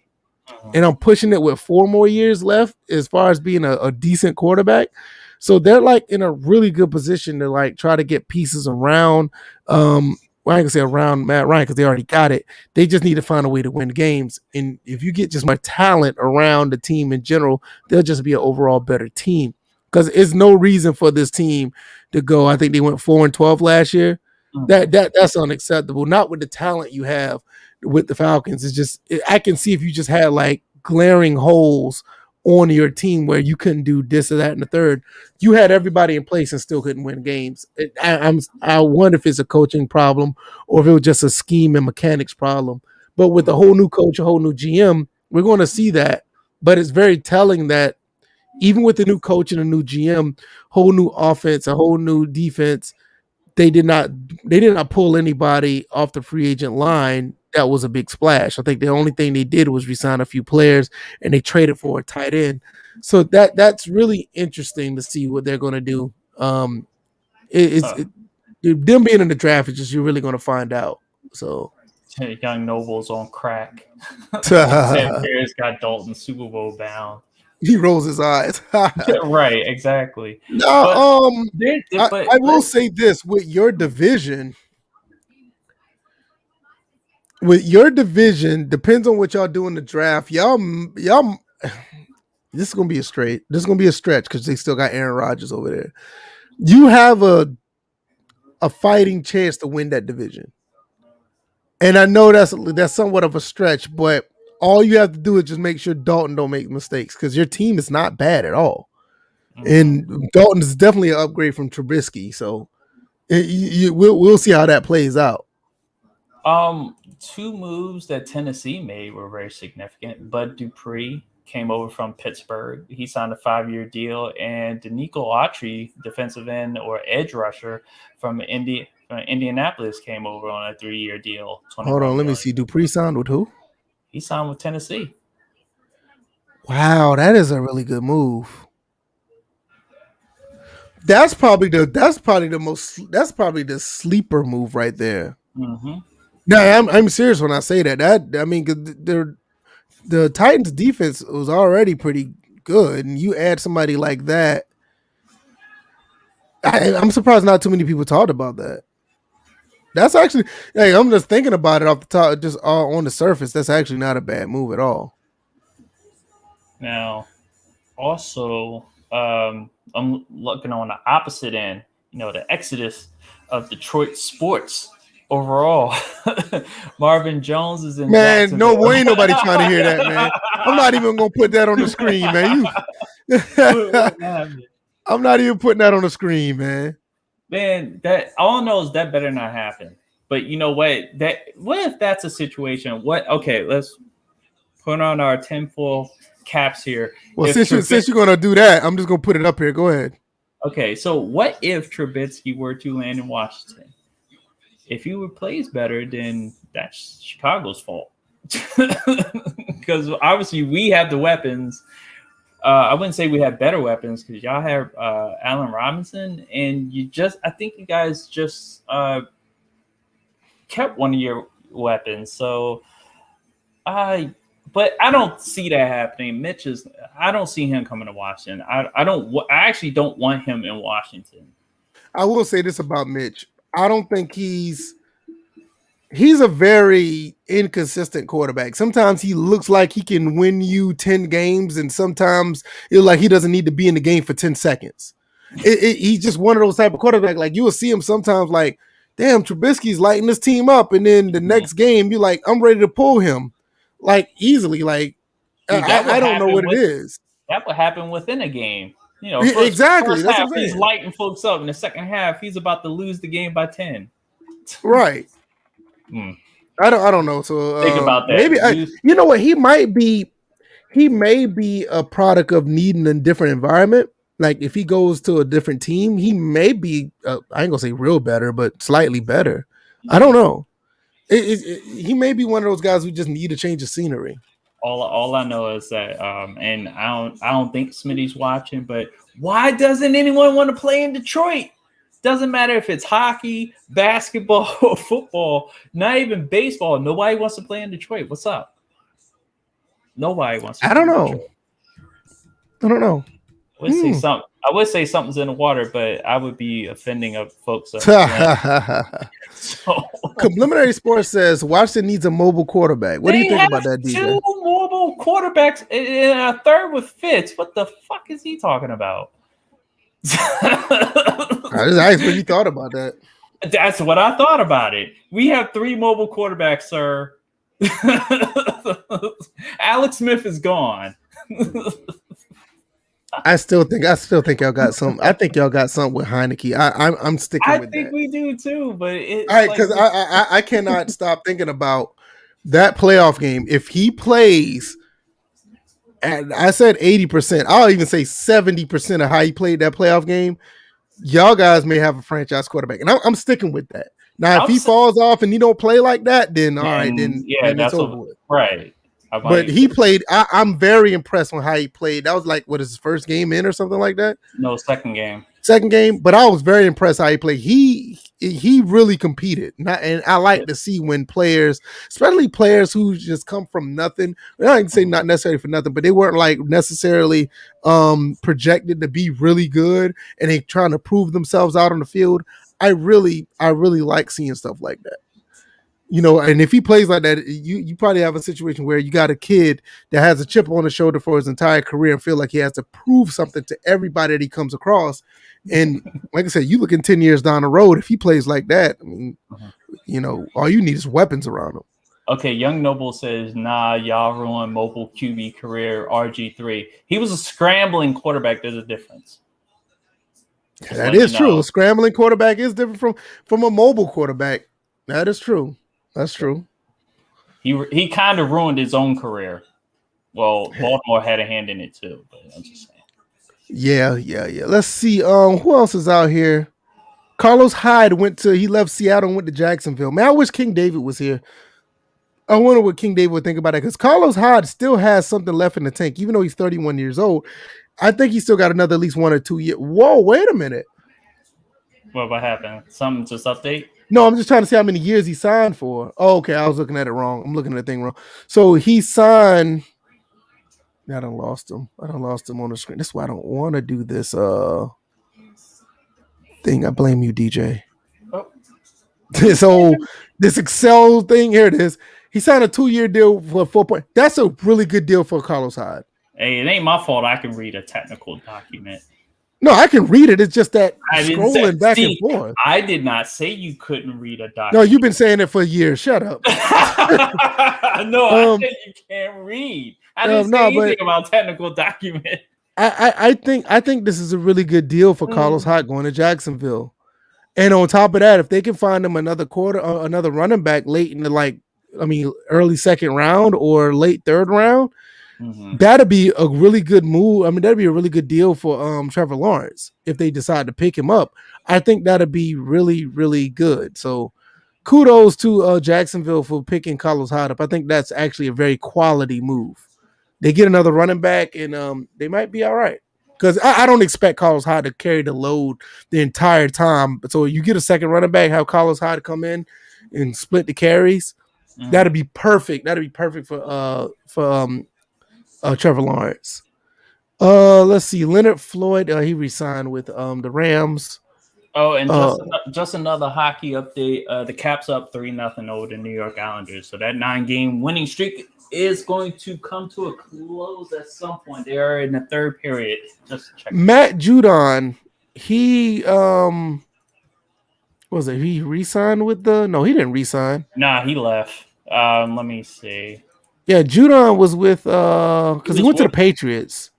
Mm-hmm. and I'm pushing it with 4 more years left as far as being a decent quarterback. So they're like in a really good position to like try to get pieces around. well, I ain't gonna say around Matt Ryan because they already got it. They just need to find a way to win games. And if you get just more talent around the team in general, they'll just be an overall better team. Because it's no reason for this team to go. I think they went 4-12 last year. Mhm. That's unacceptable. Not with the talent you have with the Falcons. It's just I can see if you just had like glaring holes on your team where you couldn't do this or that and the third. You had everybody in place and still couldn't win games. I wonder if it's a coaching problem or if it was just a scheme and mechanics problem. But with a whole new coach, a whole new GM, we're going to see that. But it's very telling that even with the new coach and a new GM, whole new offense, a whole new defense, they did not pull anybody off the free agent line that was a big splash. I think the only thing they did was resign a few players and they traded for a tight end. So that's really interesting to see what they're going to do. Uh, Them being in the draft is just you're really going to find out. So Young Nobles on crack. Sam Harris got Dalton Super Bowl bound. he rolls his eyes. Right, exactly. But No, there, but I will say this with your division, depends on what y'all do in the draft. Y'all, this is gonna be a straight. This is gonna be a stretch because they still got Aaron Rodgers over there. You have a fighting chance to win that division, and I know that's somewhat of a stretch, but all you have to do is just make sure Dalton don't make mistakes because your team is not bad at all, mhm. and Dalton is definitely an upgrade from Trubisky. So we'll see how that plays out. Two moves that Tennessee made were very significant. Bud Dupree came over from Pittsburgh. He signed a 5-year deal, and Danico Autry, defensive end or edge rusher from Indianapolis, came over on a 3-year deal, Hold on, 21 let me million. see. Dupree signed with who? He signed with Tennessee. Wow, that is a really good move. That's probably the sleeper move right there. Hmm. No, I'm serious when I say that. I mean, 'cause the Titans defense was already pretty good, and you add somebody like that. I'm surprised not too many people talked about that. That's actually, hey, I'm just thinking about it off the top, just on the surface. That's actually not a bad move at all. Now, also, I'm looking on the opposite end. The exodus of Detroit sports overall. Marvin Jones is in Man, no, Jacksonville. boy, ain't nobody trying to hear that, man. I'm not even gonna put that on the screen, man. You, What happened? I'm not even putting that on the screen, man. Man, that all I know is that better not happen. But you know what? What if that's a situation? What? Okay, let's put on our tinfoil caps here. Well, If since you're gonna do that, I'm just gonna put it up here. Go ahead. Okay, so what if Trubisky were to land in Washington? If he plays better, then that's Chicago's fault. Because obviously we have the weapons. I wouldn't say we have better weapons because y'all have Allen Robinson, and I think you guys just kept one of your weapons. So but I don't see that happening. I don't see him coming to Washington. I actually don't want him in Washington. I will say this about Mitch. I don't think he's a very inconsistent quarterback. Sometimes he looks like he can win you 10 games, and sometimes it's like he doesn't need to be in the game for 10 seconds. He's just one of those type of quarterback. Like you will see him sometimes like, damn, Trubisky's lighting this team up. And then the Mhm. next game, you're like, I'm ready to pull him like easily. Like, Dude, I don't know what it is. that would happen within a game. Exactly. First That's what half I'm he's saying. lighting folks up. In the second half, he's about to lose the game by 10. Right. Hmm. I don't know. So Think about that. maybe you know what, he may be a product of needing a different environment. Like if he goes to a different team, he may be I ain't gonna say real better, but slightly better. I don't know. He may be one of those guys who just need a change of scenery. All I know is that, and I don't think Smitty's watching, but why doesn't anyone want to play in Detroit? Doesn't matter if it's hockey, basketball, or football, not even baseball. Nobody wants to play in Detroit. What's up? Nobody wants to I play don't in know. Detroit. I don't know. I would say something's in the water, but I would be offending of folks. So Complimentary Sports says Washington needs a mobile quarterback. What do you they think have about that, DJ? 2 mobile quarterbacks and a third with Fitz. What the fuck is he talking about? I just asked what you thought about that. That's what I thought about it. We have 3 mobile quarterbacks, sir. Alex Smith is gone. I still think y'all got some. I think y'all got something with Heineke. I'm sticking with that. I think we do too, but it's all right, because I cannot stop thinking about that playoff game. If he plays, and I said 80%, I'll even say 70% of how he played that playoff game, y'all guys may have a franchise quarterback, and I'm sticking with that. Now, if he falls off and he don't play like that, then all right, then it's over with. Right. But he played. I'm very impressed with how he played. That was like what his first game in or something like that. No, second game. Second game, but I was very impressed how he played. He really competed, and I like to see when players, especially players who just come from nothing. I can say not necessarily for nothing, but they weren't like necessarily projected to be really good, and they trying to prove themselves out on the field. I really like seeing stuff like that. You know, and if he plays like that, you probably have a situation where you got a kid that has a chip on his shoulder for his entire career and feel like he has to prove something to everybody that he comes across. And like I said, you looking 10 years down the road, if he plays like that, I mean, you know, all you need is weapons around him. Okay, Young Noble says, nah, y'all ruined mobile QB career, RG3. He was a scrambling quarterback. There's a difference. That is true. A scrambling quarterback is different from a mobile quarterback. That is true. That's true. He kind of ruined his own career. Well, Baltimore had a hand in it too, but I'm just saying. Yeah. Let's see. Who else is out here? Carlos Hyde he left Seattle and went to Jacksonville. Man, I wish King David was here. I wonder what King David would think about that, because Carlos Hyde still has something left in the tank, even though he's 31 years old. I think he's still got another at least 1 or 2 years. Whoa, wait a minute. What happened? Something just update? No, I'm just trying to see how many years he signed for. Oh, okay, I was looking at it wrong. I'm looking at the thing wrong. So he signed. I done lost him. On the screen. That's why I don't want to do this thing. I blame you, DJ. Oh. This Excel thing. Here it is. He signed a 2-year deal for 4 points. That's a really good deal for Carlos Hyde. Hey, it ain't my fault. I can read a technical document. No, I can read it. It's just that scrolling back and forth. I did not say you couldn't read a document. No, you've been saying it for years. Shut up. No, I said you can't read. I didn't say anything about technical document. I think this is a really good deal for Carlos Hyde going to Jacksonville. And on top of that, if they can find him another running back late in the early second round or late third round, that'd be a really good move. I mean, that'd be a really good deal for Trevor Lawrence if they decide to pick him up. I think that'd be really, really good. So kudos to Jacksonville for picking Carlos Hyde up. I think that's actually a very quality move. They get another running back, and they might be all right. Because I don't expect Carlos Hyde to carry the load the entire time. So you get a second running back, have Carlos Hyde come in and split the carries. That'd be perfect. That'd be perfect for Trevor Lawrence. Let's see. Leonard Floyd, he re-signed with the Rams. Oh, and just another hockey update. The Caps up 3-0 over the New York Islanders. So that 9-game winning streak is going to come to a close at some point. They are in the third period. Just check. Matt Judon, he he re-signed with no, he didn't re-sign. Nah, he left. Let me see. Yeah, Judon was with because he went to the Patriots.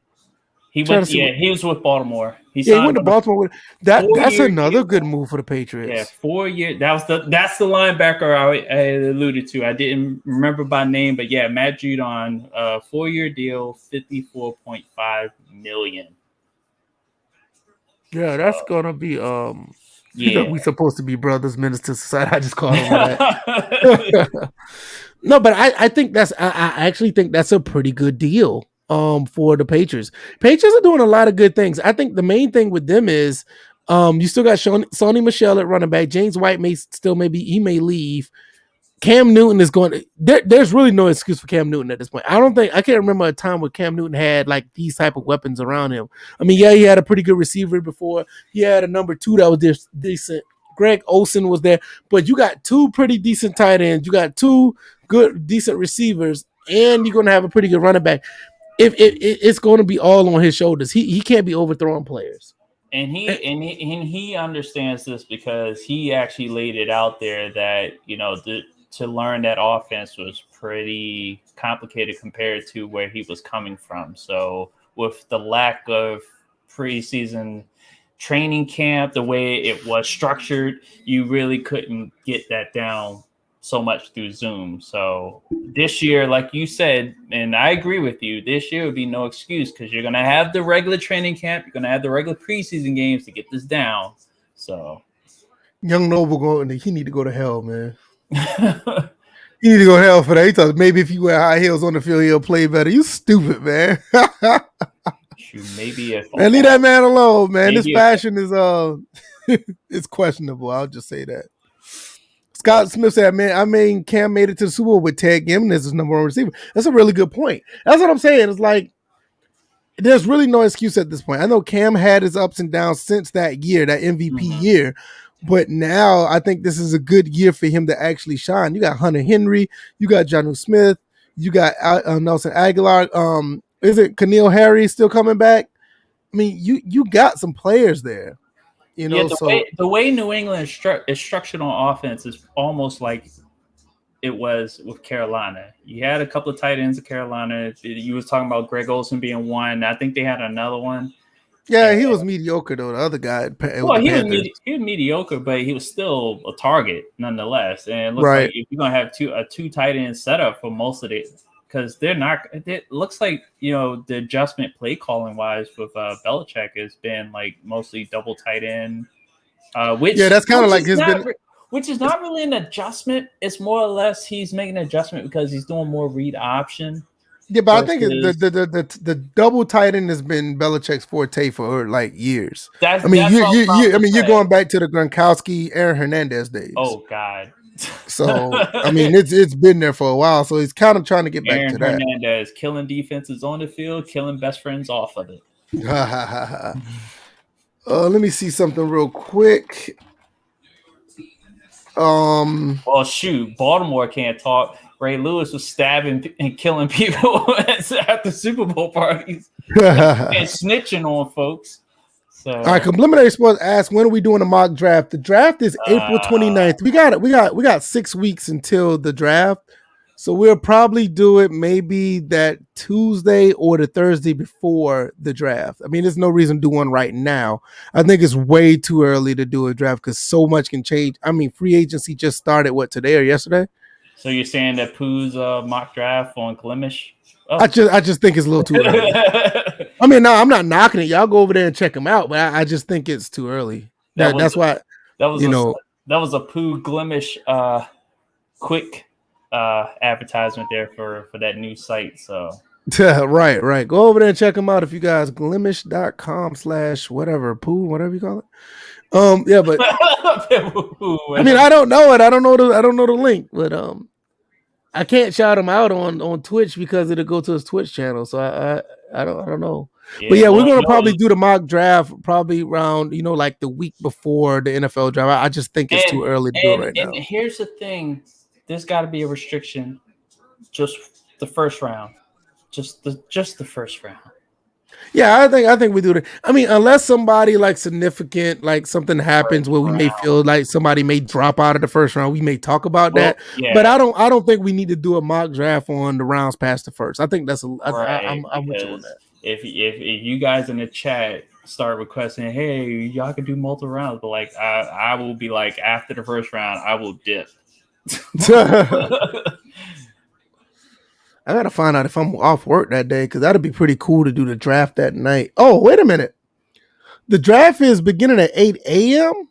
He was with Baltimore. He went to Baltimore. That's another good move for the Patriots. Yeah, 4 years. That's the linebacker I alluded to. I didn't remember by name, but yeah, Matt Judon, 4-year deal, $54.5 million. Yeah, that's gonna be we supposed to be brothers, ministers society. I just called him that. No, but I think I actually think that's a pretty good deal. For the Patriots. Patriots are doing a lot of good things. I think the main thing with them is you still got Sony Michel at running back. James White may leave. Cam Newton is going to. There's really no excuse for Cam Newton at this point. I can't remember a time where Cam Newton had like these type of weapons around him. I mean, yeah, he had a pretty good receiver before. He had a number 2 that was decent. Greg Olsen was there, but you got 2 pretty decent tight ends. You got 2 good, decent receivers, and you're going to have a pretty good running back. If it's going to be all on his shoulders, he can't be overthrowing players. And he understands this because he actually laid it out there that to learn that offense was pretty complicated compared to where he was coming from. So with the lack of preseason training camp, the way it was structured, you really couldn't get that down so much through Zoom. So this year, like you said, and I agree with you, this year would be no excuse because you're going to have the regular training camp. You're going to have the regular preseason games to get this down. So Young Noble he need to go to hell, man. He need to go to hell for that. He thought maybe if you wear high heels on the field, he'll play better. You stupid, man. Maybe if man, leave that man alone, man. This fashion is it's questionable. I'll just say that. Scott Smith said, man, Cam made it to the Super Bowl with Ted Ginn as his number 1 receiver. That's a really good point. That's what I'm saying. It's like there's really no excuse at this point. I know Cam had his ups and downs since that year, that MVP year. But now I think this is a good year for him to actually shine. You got Hunter Henry, you got Jonnu Smith, you got Nelson Aguilar. Is it Keneal Harry still coming back? I mean, you got some players there. The way New England is structured on offense is almost like it was with Carolina. You had a couple of tight ends of Carolina. You was talking about Greg Olsen being one. I think they had another one. Yeah, he was mediocre though. The other guy, he was mediocre, but he was still a target nonetheless. And it looks like if you're gonna have a two tight end setup for most of it, because they're not. It looks like the adjustment play calling wise with Belichick has been like mostly double tight end. That's kind of like which is not really an adjustment. It's more or less he's making an adjustment because he's doing more read option. Yeah, but I think the double tight end has been Belichick's forte for like years. You're going back to the Gronkowski, Aaron Hernandez days. Oh God. So I mean, it's been there for a while. So he's kind of trying to get back to that. Aaron Hernandez killing defenses on the field, killing best friends off of it. Let me see something real quick. Well, shoot, Baltimore can't talk. Ray Lewis was stabbing and killing people at the Super Bowl parties and snitching on folks. So, all right, Complimentary Sports asks, when are we doing a mock draft? The draft is April 29th. We got 6 weeks until the draft. So we'll probably do it maybe that Tuesday or the Thursday before the draft. I mean, there's no reason to do one right now. I think it's way too early to do a draft because so much can change. I mean, free agency just started, today or yesterday? So you're saying that Pooh's mock draft on Glimish? Oh. I just think it's a little too early. I mean, no, I'm not knocking it. Y'all go over there and check them out, but I just think it's too early. That's why that was a Pooh Glimish quick advertisement there for that new site. So right. Go over there and check them out if you guys glimish.com/whatever Pooh, whatever you call it. Yeah, but I mean, I don't know it. I don't know the link, but I can't shout him out on Twitch because it'll go to his Twitch channel. So I don't know. Yeah, but yeah, we're gonna probably do the mock draft probably around like the week before the NFL draft. I just think it's too early to do it right now. And here's the thing: there's got to be a restriction. Just the first round, just the first round. Yeah, I think we do that. I mean, unless somebody like significant, like something happens where we may feel like somebody may drop out of the first round, we may talk about that. Yeah. But I don't think we need to do a mock draft on the rounds past the first. I think that's I'm with you on that. If you guys in the chat start requesting, hey, y'all can do multiple rounds, but like I will be like after the first round, I will dip. I gotta find out if I'm off work that day because that'd be pretty cool to do the draft that night. Oh, wait a minute. The draft is beginning at 8 a.m.?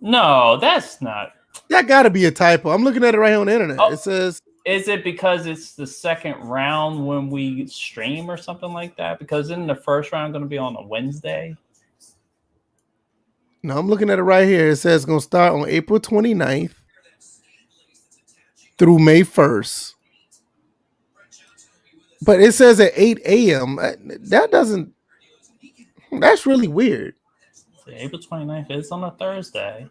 No, that's not. That gotta be a typo. I'm looking at it right here on the internet. It says. Is it because it's the second round when we stream or something like that? Because isn't the first round going to be on a Wednesday? No, I'm looking at it right here. It says it's going to start on April 29th. through May 1st. But it says at 8 a.m. That doesn't. That's really weird. April 29th is on a Thursday.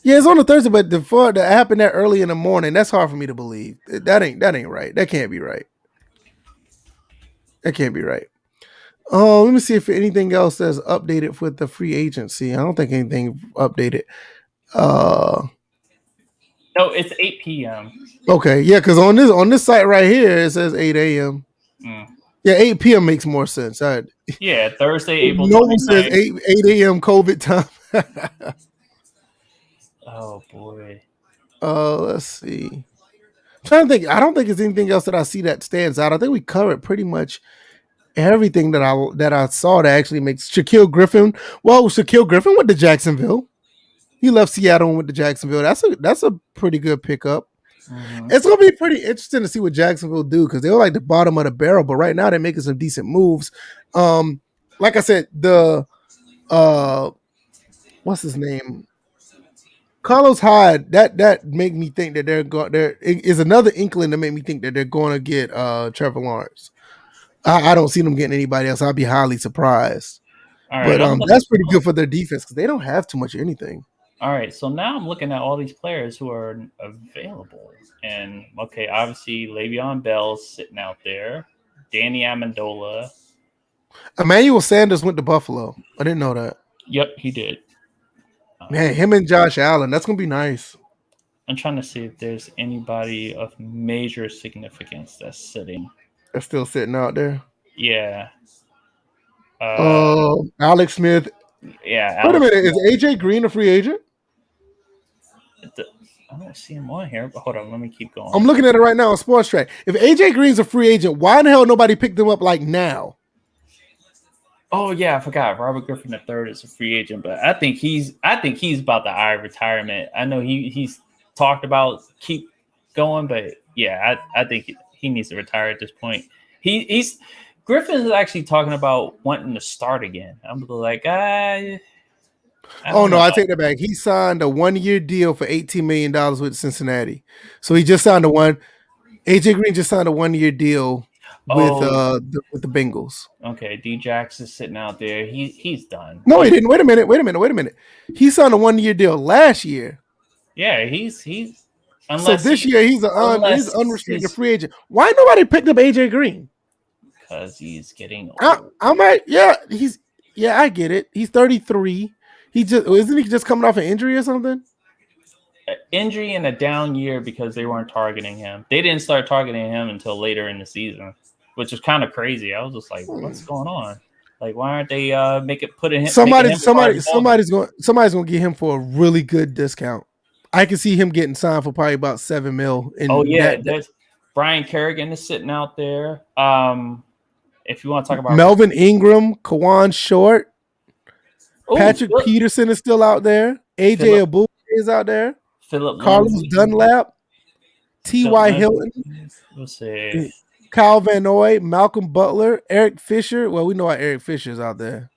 Yeah, it's on a Thursday, but for that happened that early in the morning, that's hard for me to believe. That ain't right. That can't be right. That can't be right. Let me see if anything else that's updated with the free agency. I don't think anything updated. No, it's 8 p.m. Okay, yeah, because on this site right here it says 8 a.m. Mm. Yeah, 8 p.m. makes more sense. Yeah, Thursday, April No one says 29th. 8 a.m. COVID time. Oh boy. Let's see. I'm trying to think. I don't think there's anything else that I see that stands out. I think we covered pretty much everything that I saw that actually makes Shaquille Griffin. Well, Shaquille Griffin went to Jacksonville. He left Seattle and went to Jacksonville. That's a pretty good pickup. Mm-hmm. It's gonna be pretty interesting to see what Jacksonville do because they were like the bottom of the barrel, but right now they're making some decent moves. Like I said, the what's his name? Carlos Hyde. That made me think that there is another inkling that made me think that they're going to get Trevor Lawrence. I don't see them getting anybody else. I'd be highly surprised. All right, But that's pretty good for their defense because they don't have too much of anything. All right, so now I'm looking at all these players who are available, and okay, obviously Le'Veon Bell's sitting out there, Danny Amendola. Emmanuel Sanders went to Buffalo. I didn't know that. Yep, he did. Man, him and Josh Allen. That's gonna be nice. I'm trying to see if there's anybody of major significance that's sitting. They're still sitting out there. Yeah. Alex Smith. Yeah. Wait a Alex minute. Smith. Is AJ Green a free agent? I don't see him on here, but hold on, let me keep going. I'm looking at it right now on Sports Track. If AJ Green's a free agent, why in the hell nobody picked him up like now? Oh yeah, I forgot. Robert Griffin III is a free agent, but I think he's about the eye of retirement. I know he's talked about keep going, but yeah, I think he needs to retire at this point. He's Griffin is actually talking about wanting to start again. I'm like, I take that back. He signed a 1-year deal for $18 million with Cincinnati. So he just signed AJ Green just signed a 1-year deal with the Bengals. Okay, D-Jax is sitting out there. He's done. No, he didn't. Wait a minute. He signed a 1-year deal last year. Yeah, he's so this year he's unrestricted free agent. Why nobody picked up AJ Green? Because he's getting old. I get it. He's 33. Isn't he just coming off an injury or something? Injury and a down year because they weren't targeting him. They didn't start targeting him until later in the season, which is kind of crazy. I was just like, what's going on? Like, why aren't they putting him? Somebody's gonna get him for a really good discount. I can see him getting signed for probably about $7 million. There's Brian Kerrigan is sitting out there. If you want to talk about Melvin Ingram, Kawan Short, Patrick Peterson is still out there. AJ Abou is out there. Carlos Dunlap, T.Y. Hilton, let's see, Kyle Van Noy, Malcolm Butler, Eric Fisher. Well, we know why Eric Fisher's out there.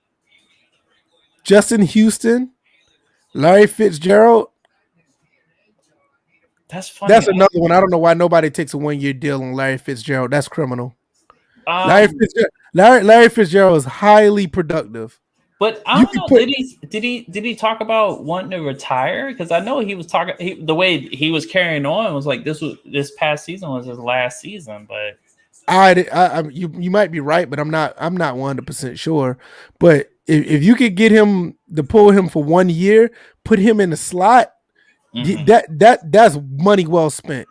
Justin Houston, Larry Fitzgerald. That's funny. That's another one. I don't know why nobody takes a 1-year deal on Larry Fitzgerald. That's criminal. Larry Fitzgerald is highly productive. But I don't know. Did he talk about wanting to retire? Because I know he was talking. The way he was carrying on was like this past season was his last season. But you might be right, but I'm not 100% sure. But if you could get him to pull him for 1 year, put him in the slot, that's money well spent.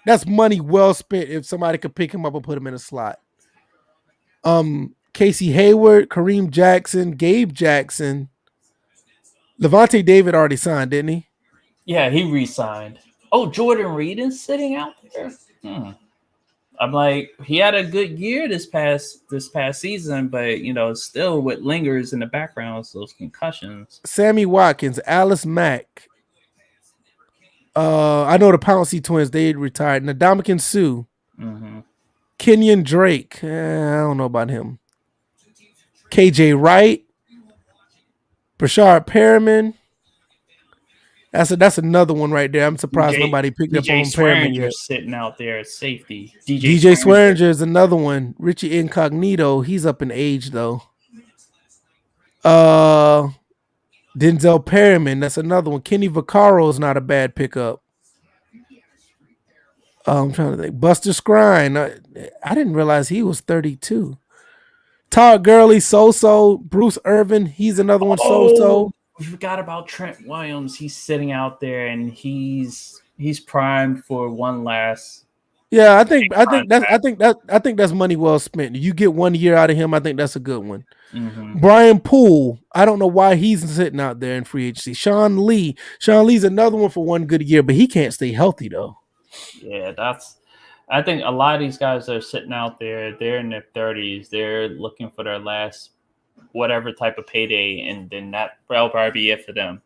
That's money well spent if somebody could pick him up and put him in a slot. Casey Hayward, Kareem Jackson, Gabe Jackson, Levante David already signed, didn't he? Yeah, he re-signed. Oh, Jordan Reed is sitting out there. I'm like, he had a good year this past season, but still what lingers in the background is those concussions. Sammy Watkins, Alice Mack. I know the Pouncey twins, they retired. Ndamukong Suh. Mm-hmm. Kenyon Drake. I don't know about him. KJ Wright. Brashard Perriman. That's another one right there. I'm surprised DJ nobody picked up DJ on Perriman yet. Swearinger's sitting out there at safety. DJ DJ Swearinger. Swearinger is another one. Richie Incognito, he's up in age though. Uh, Denzel Perriman, that's another one. Kenny Vaccaro is not a bad pickup. I'm trying to think. Buster Skrine, I didn't realize he was 32. Todd Gurley, so. Bruce Irvin, he's another one, so. We forgot about Trent Williams. He's sitting out there and he's primed for one last. Yeah, I think that's money well spent. You get 1 year out of him. I think that's a good one. Mm-hmm. Brian Poole, I don't know why he's sitting out there in free agency. Sean Lee's another one for 1 good year, but he can't stay healthy though. Yeah, I think a lot of these guys that are sitting out there, they're in their 30s. They're looking for their last whatever type of payday, and then that'll probably be it for them.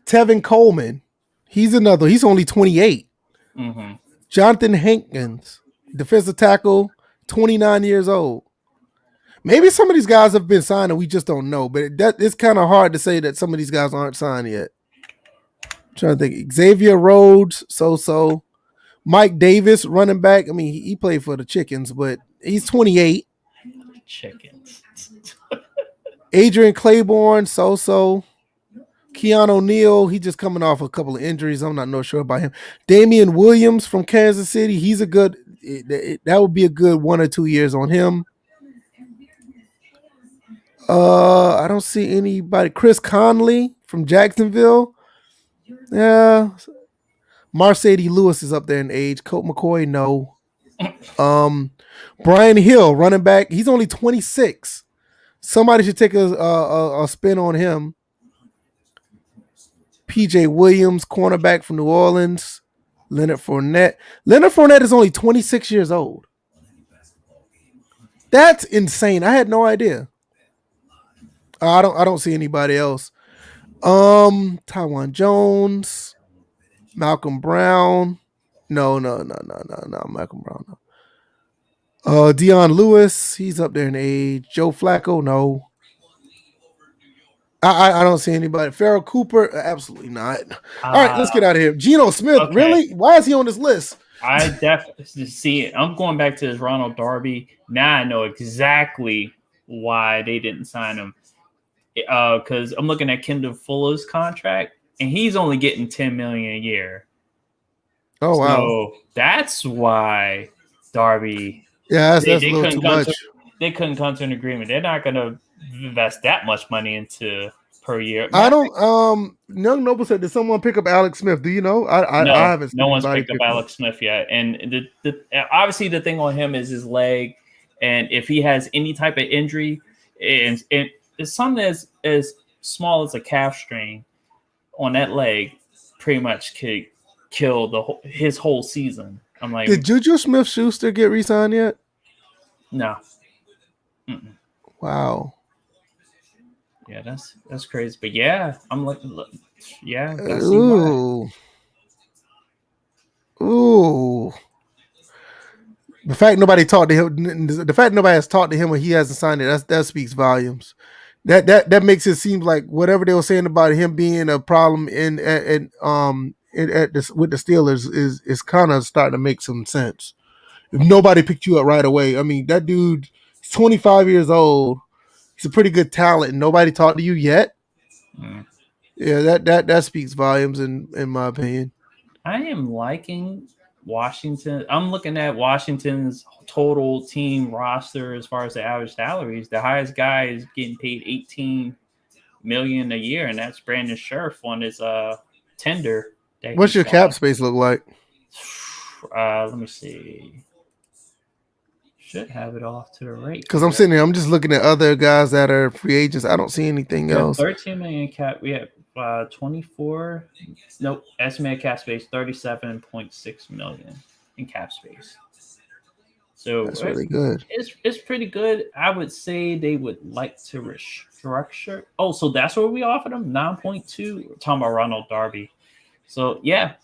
Tevin Coleman, he's another. He's only 28. Mm-hmm. Jonathan Hankins, defensive tackle, 29 years old. Maybe some of these guys have been signed and we just don't know, but it's kind of hard to say that some of these guys aren't signed yet. I'm trying to think. Xavier Rhodes, so. Mike Davis, running back. I mean, he played for the Chickens, but he's 28. Chickens. Adrian Claiborne, so. Keanu Neal, he just coming off a couple of injuries. I'm not sure about him. Damian Williams from Kansas City, he's a good. That would be a good 1 or 2 years on him. I don't see anybody. Chris Conley from Jacksonville. Yeah. Mercedes Lewis is up there in age. Colt McCoy, no. Brian Hill, running back. He's only 26. Somebody should take a spin on him. PJ Williams, cornerback from New Orleans. Leonard Fournette. Leonard Fournette is only 26 years old. That's insane. I had no idea. I don't see anybody else. Tywan Jones, Malcolm Brown. No, Malcolm Brown. No. Dion Lewis, he's up there in age. Joe Flacco, no. I don't see anybody. Farrell Cooper, absolutely not. All right, let's get out of here. Geno Smith, okay. Really? Why is he on this list? I definitely see it. I'm going back to this Ronald Darby. Now I know exactly why they didn't sign him. Because I'm looking at Kendall Fuller's contract, and he's only getting $10 million a year. Oh wow! So that's why Darby. Yeah, that's a little too much. They couldn't come to an agreement. They're not going to invest that much money into per year. I don't. Young Noble said, "Did someone pick up Alex Smith? Do you know? No, I haven't. No one's picked up Alex Smith yet. And obviously the thing on him is his leg, and if he has any type of injury, and it's something as small as a calf strain on that leg, pretty much could kill his whole season. I'm like, did Juju Smith-Schuster get re-signed yet? No. Mm-mm. Wow. Yeah, that's crazy. But yeah, I'm like, yeah. Ooh. The fact nobody talked to him. The fact nobody has talked to him when he hasn't signed it. That speaks volumes. That makes it seem like whatever they were saying about him being a problem with the Steelers is kind of starting to make some sense. If nobody picked you up right away, I mean, that dude is 25 years old. He's a pretty good talent, and nobody talked to you yet. Yeah, that speaks volumes in my opinion. I am liking Washington. I'm looking at Washington's total team roster as far as the average salaries. The highest guy is getting paid $18 million a year, and that's Brandon Scherf on his tender. What's your cap space look like? Let me see. Should have it off to the right. Because I'm sitting here, I'm just looking at other guys that are free agents. I don't see anything else. 13 million cap. We have 24. Nope. Estimated cap space 37.6 million in cap space. So that's really good. It's pretty good. I would say they would like to restructure. Oh, so that's what we offered them? 9.2. We're talking about Ronald Darby. So yeah.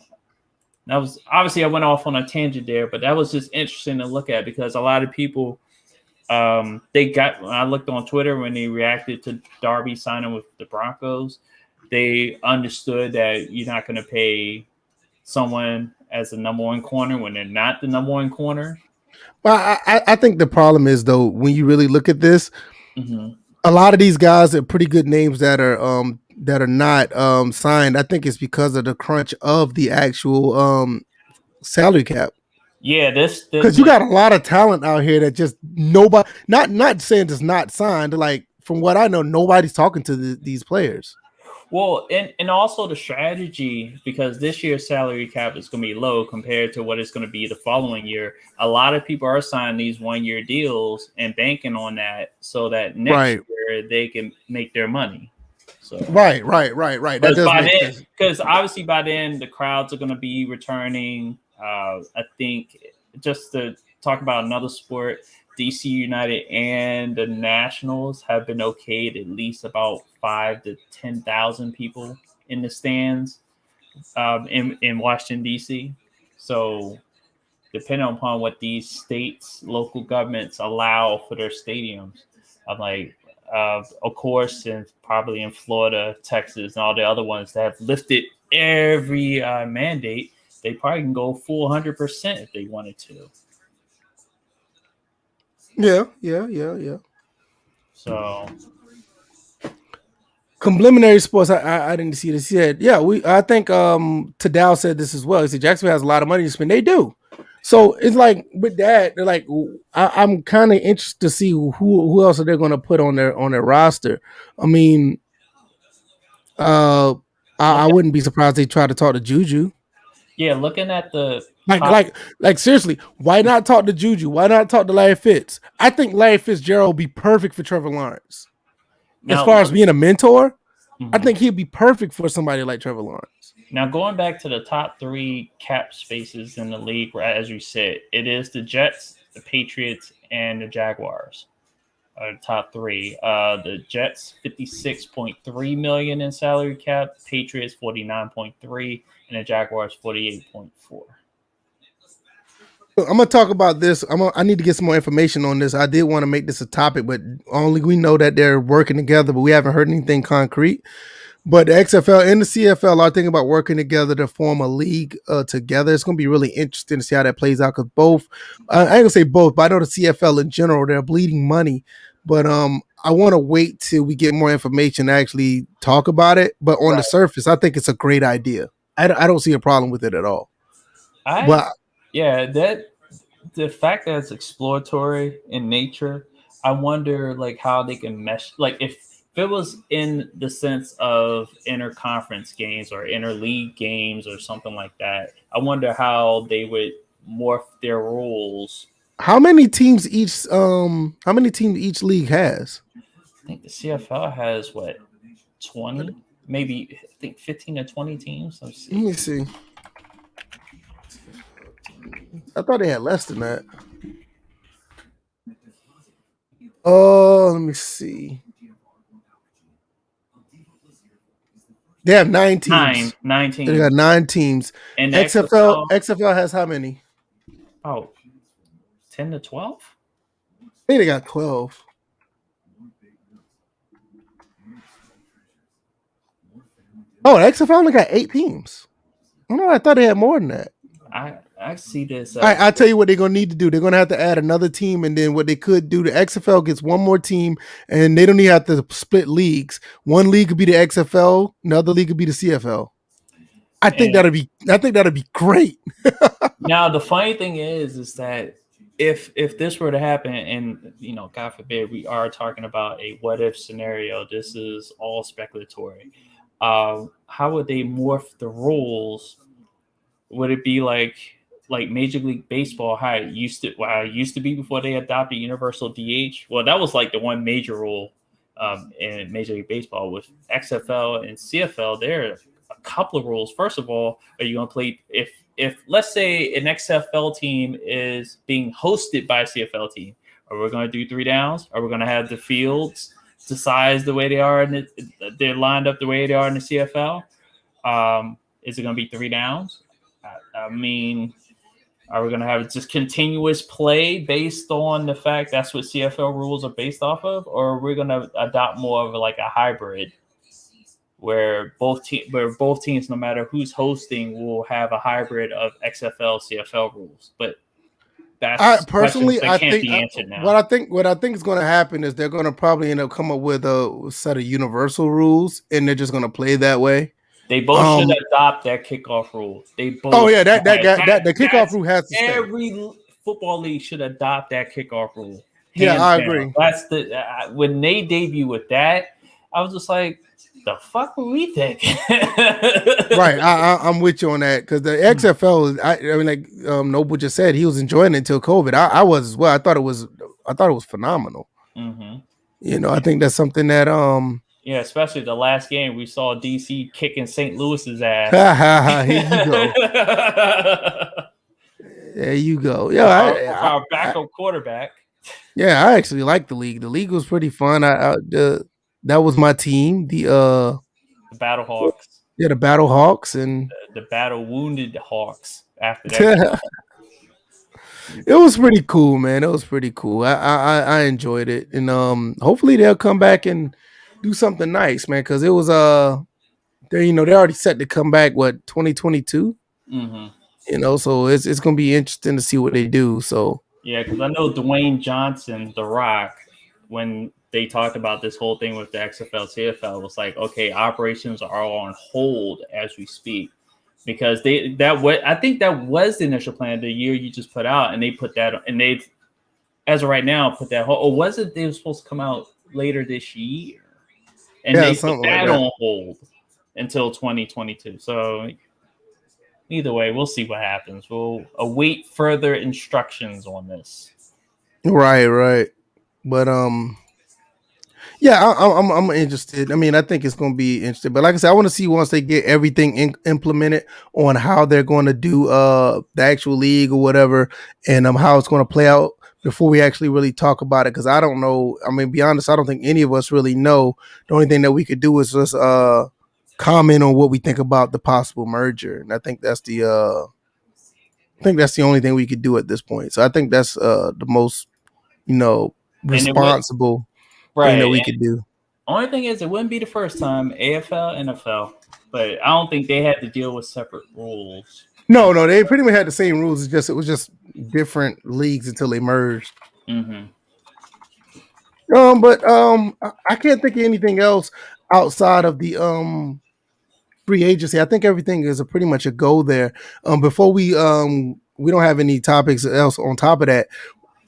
That was obviously I went off on a tangent there, but that was just interesting to look at because a lot of people when I looked on Twitter when they reacted to Darby signing with the Broncos, they understood that you're not going to pay someone as the number one corner when they're not the number one corner. Well, I think the problem is though when you really look at this, Mm-hmm. a lot of these guys are pretty good names that are not signed. I think it's because of the crunch of the actual salary cap. Yeah, Because you got a lot of talent out here that just nobody not saying it's not signed. Like from what I know, nobody's talking to these players. well, and also the strategy, because this year's salary cap is going to be low compared to what it's going to be the following year. A lot of people are signing these 1 year deals and banking on that so that next Right, year they can make their money. So, right. That because does by make then, sense. because obviously by then the crowds are going to be returning. I think just to talk about another sport, DC United and the Nationals have been okayed at least about 5 to 10,000 people in the stands in Washington D.C. So depending upon what these states, local governments allow for their stadiums, I'm like, of course, and probably in Florida, Texas, and all the other ones that have lifted every mandate, they probably can go full 100% if they wanted to. Yeah. So Complementary sports. I didn't see this yet. Yeah, we. I think Tadal said this as well. He said Jacksonville has a lot of money to spend. They do. So it's like with that, they're like I'm kind of interested to see who else are they going to put on their roster. I mean, uh, look I at wouldn't be surprised they try to talk to Juju. yeah, looking at the Like, top like, like, seriously, why not talk to Juju? Why not talk to Larry Fitz? I think Larry Fitzgerald would be perfect for Trevor Lawrence. As now, far as look, being a mentor, I mhm. think he'd be perfect for somebody like Trevor Lawrence. Now going back to the top three cap spaces in the league, as you said, it is the Jets, the Patriots, and the Jaguars. Top three. The Jets 56.3 million in salary cap, Patriots 49.3, and the Jaguars 48.4. I'm gonna talk about this. I need to get some more information on this. I did want to make this a topic, but only we know that they're working together, but we haven't heard anything concrete. But the XFL and the CFL are thinking about working together to form a league together. It's going to be really interesting to see how that plays out because both, I ain't gonna say both, but I know the CFL in general they're bleeding money. But I want to wait till we get more information to actually talk about it. But on the Right. surface, I think it's a great idea. I don't see a problem with it at all. I But yeah, that the fact that it's exploratory in nature, I wonder like how they can mesh. Like if it was in the sense of interconference games or interleague games or something like that, I wonder how they would morph their rules. how many teams each league has? I think the CFL has what 20, maybe I think 15 to 20 teams. Let's Let see. me see. I thought they had less than that. Oh, let me see. They have nine Nine, teams. nine They got teams, 9 teams. and the XFL XFL XFL has how many? about 10 to 12. I think they got 12. Oh, the XFL only got 8 teams. I don't know. I thought they had more than that. I see this All right, as I'll tell you what they're gonna need to do. They're gonna have to add another team, and then what they could do, the XFL gets one more team, and they don't even have to split leagues. One league could be the XFL, another league could be the CFL. and I think that'd be great. now the funny thing is that if this were to happen, and God forbid, we are talking about a what if scenario. This is all speculatory. How would they morph the rules? Would it be like Major League Baseball, how it used to be before they adopted universal DH? Well, that was like the one major rule in Major League Baseball. With XFL and CFL, there are a couple of rules. First of all, are you going to play if let's say an XFL team is being hosted by a CFL team? Are we going to do 3 downs? Are we going to have the fields the size the way they are and they're lined up the way they are in the CFL? Is it going to be 3 downs? I mean, are we going to have just continuous play based on the fact that's what CFL rules are based off of, or are we going to adopt more of like a hybrid where both teams, no matter who's hosting, will have a hybrid of XFL CFL rules. But I that's questions personally, that I can't think be answered what now. I think is going to happen is they're going to probably end up come up with a set of universal rules, and they're just going to play that way. They both should Um. adopt that kickoff rule. They Oh both yeah, should. that the kickoff That's rule has to stay. every football league should adopt that kickoff rule, Yeah, hands I down. agree. That's the when they debut with that, I was just like, the fuck were we thinking? Right, I'm with you on that because the XFL, I mean, like Noble just said, he was enjoying it until COVID. I was as well. I thought it was phenomenal. Hmm. I think that's something that Yeah, especially the last game we saw DC kicking St. Louis's ass. here you go, there you go. Yeah, With our backup quarterback, yeah, I actually like the league. The league was pretty fun. That was my team. the Battle Hawks, The Battle Hawks, and the Battle Wounded Hawks after that game. it was pretty cool, man. It was pretty cool. I enjoyed it, and hopefully they'll come back and do something nice, man. Because it was they already set to come back 2022. Hmm. So it's gonna be interesting to see what they do. So Yeah, because I know Dwayne Johnson, The Rock, when they talked about this whole thing with the XFL, CFL, was like, okay, operations are on hold as we speak because I think that was the initial plan the year you just put out, and they put that and they've as of right now put that or was it they were supposed to come out later this year, and yeah, they put something like that that. on hold until 2022. So either way, we'll see what happens. We'll await further instructions on this. Right, right. But yeah, I'm interested. I mean, I think it's going to be interesting. But like I said, I want to see once they get everything implemented on how they're going to do the actual league or whatever, and how it's going to play out before we actually really talk about it. Because I don't know. I mean, be honest, I don't think any of us really know. The only thing that we could do is just comment on what we think about the possible merger, and I think that's the only thing we could do at this point. So I think that's the most you know And it would responsible thing that right. we could do. Only thing is, it wouldn't be the first time AFL, NFL, but I don't think they had to deal with separate rules. No, no, they pretty much had the same rules. It was just different leagues until they merged. Hmm. But I can't think of anything else outside of the free agency. I think everything is pretty much a go there. Before we don't have any topics else on top of that.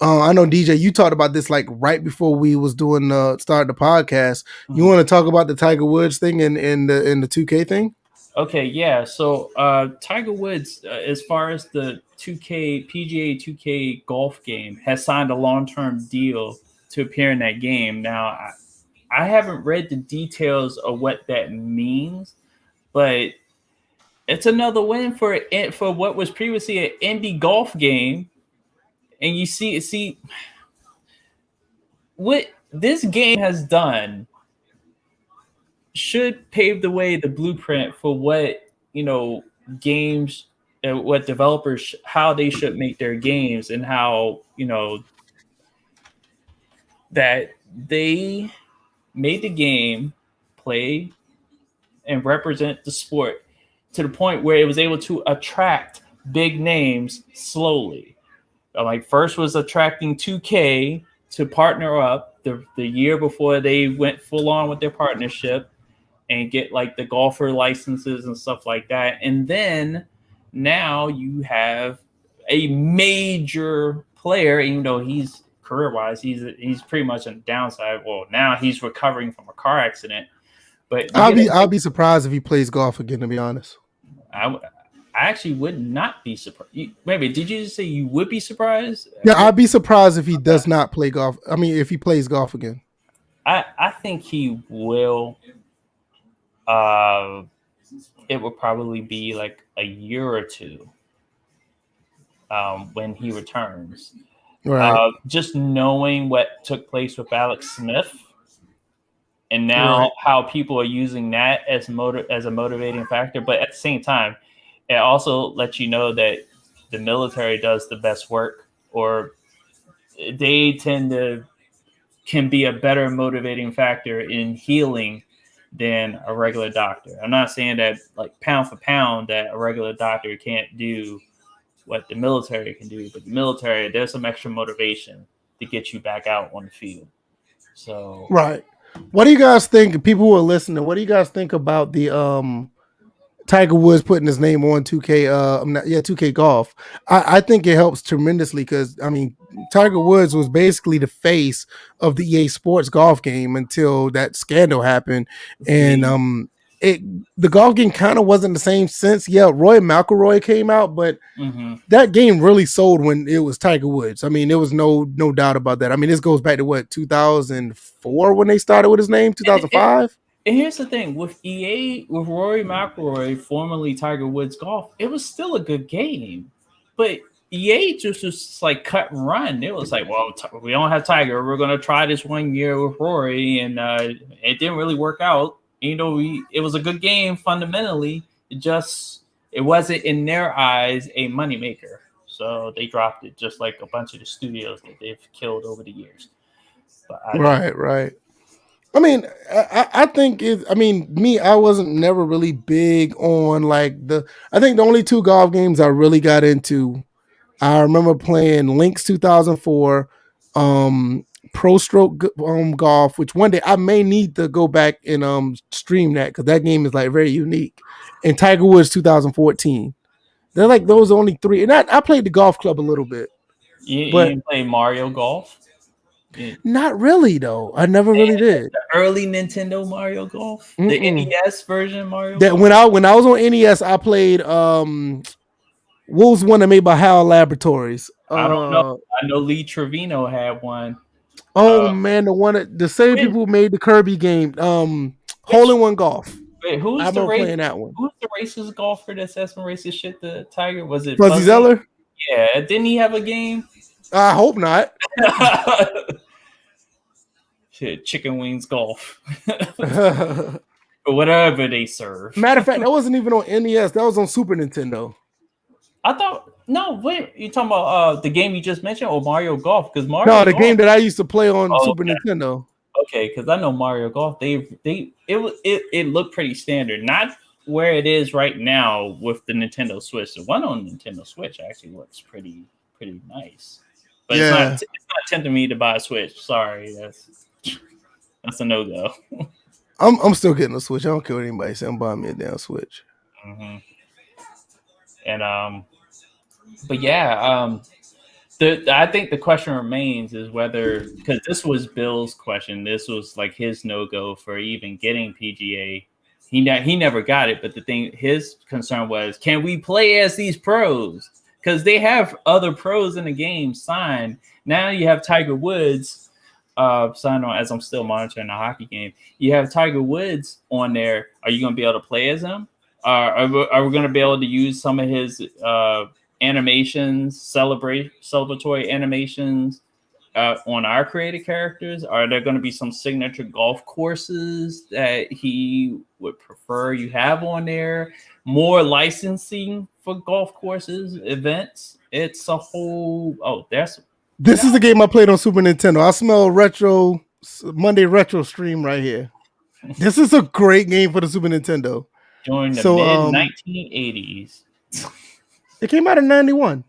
I know DJ, you talked about this like right before we was doing start the podcast. You Hmm. want to talk about the Tiger Woods thing and the 2K thing? Okay, yeah. So Tiger Woods, as far as the 2K PGA 2K golf game, has signed a long-term deal to appear in that game. Now, I haven't read the details of what that means, but it's another win for what was previously an indie golf game. And you see what this game has done should pave the way, the blueprint for what games, what developers, how they should make their games, and how that they made the game play and represent the sport to the point where it was able to attract big names slowly. Like first was attracting 2K to partner up the year before they went full on with their partnership and get like the golfer licenses and stuff like that. And then now you have a major player, even though he's career wise, he's pretty much on the downside. Well, now he's recovering from a car accident. But you get I'll be surprised if he plays golf again. To be honest, I actually would not be surprised. Maybe did you just say you would be surprised? yeah, I'd be surprised if he does not play golf. I mean, if he plays golf again. I think he will. Uh, it will probably be like a year or two when he returns. Right, Just knowing what took place with Alex Smith, and now right. how people are using that as as a motivating factor, but at the same time, it also lets you know that the military does the best work, or they can be a better motivating factor in healing than a regular doctor. I'm not saying that like pound for pound that a regular doctor can't do what the military can do, but the military, there's some extra motivation to get you back out on the field. So Right. What do you guys think? People who are listening, what do you guys think about the Tiger Woods putting his name on 2K? I'm not, yeah, 2K golf. I think it helps tremendously because I mean, Tiger Woods was basically the face of the EA Sports golf game until that scandal happened, and the it the golf game kind of wasn't the same since. Yeah, Roy McIlroy came out, but that game really sold when it was Tiger Woods. I mean, there was no doubt about that. I mean, this goes back to what 2004 when they started with his name, 2005. And here's the thing with EA, with Rory McIlroy, formerly Tiger Woods Golf, it was still a good game, but EA just was like cut and run. It was like, well, we don't have Tiger. We're gonna try this 1 year with Rory, and it didn't really work out. You know, it was a good game fundamentally. It wasn't in their eyes a moneymaker, so they dropped it, just like a bunch of the studios that they've killed over the years. But Right. I mean, I think it. I mean, me, I wasn't never really big on like the. I think the only two golf games I really got into. I remember playing Lynx 2004, Pro Stroke Golf, which one day I may need to go back and stream that because that game is like very unique. And Tiger Woods 2014. They're like those only three. And I played the golf club a little bit, you but didn't play Mario Golf? not really though. I never really did. The early Nintendo Mario Golf, the NES version Mario That Golf. when I was on NES, I played what was one that made by HAL Laboratories? I don't know. I know Lee Trevino had one. Oh man, the same people who made the Kirby game, Hole in One Golf. Wait, I remember playing that one. Who's the racist golfer that said some racist shit to Tiger? Was it Fuzzy Zeller? Yeah, didn't he have a game? I hope not. Shit, chicken wings golf. Or whatever they serve. Matter of fact, that wasn't even on NES. That was on Super Nintendo. I thought wait, you talking about the game you just mentioned or Mario Golf? Because Mario Golf, game that I used to play on Super Nintendo. Okay, because I know Mario Golf. It looked pretty standard, not where it is right now with the Nintendo Switch. The one on Nintendo Switch actually looks pretty nice, but it's not tempting me to buy a Switch. Sorry, that's a no go. I'm still getting a Switch. I don't care what anybody says. I'm buying me a damn Switch. Mm-hmm. And but yeah, I think the question remains is whether, because this was Bill's question, this was like his no-go for even getting PGA. He never got it, but his concern was, can we play as these pros? Because they have other pros in the game signed. Now you have Tiger Woods signed on, as I'm still monitoring the hockey game. You have Tiger Woods on there. Are you going to be able to play as him? Are we going to be able to use some of his animations, celebratory animations on our created characters? Are there going to be some signature golf courses that he would prefer you have on there? More licensing for golf courses, events? It's a whole... This is the game I played on Super Nintendo. I smell Monday retro stream right here. This is a great game for the Super Nintendo. During the mid-1980s. It came out in 91.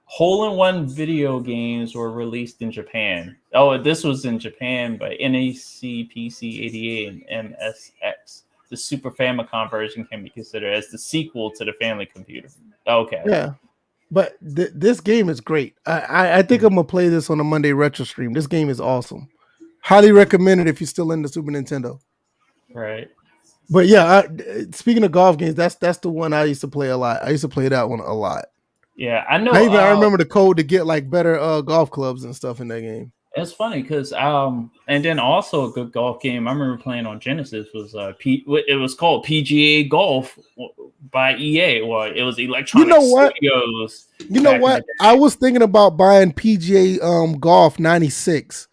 Hole-in-one video games were released in Japan. Oh, this was in Japan by NEC, PC, 88, and MSX. The Super Famicom version can be considered as the sequel to the Family Computer. Okay. Yeah. But this game is great. I think I'm going to play this on a Monday retro stream. This game is awesome. Highly recommend it if you're still in the Super Nintendo. Right. But yeah, speaking of golf games, that's the one I used to play a lot. I used to play that one a lot. Yeah, I know. I remember the code to get like better golf clubs and stuff in that game. It's funny because and then also a good golf game I remember playing on Genesis was it was called PGA Golf by EA. Well, it was Electronic Studios. You know what? I was thinking about buying PGA Golf 96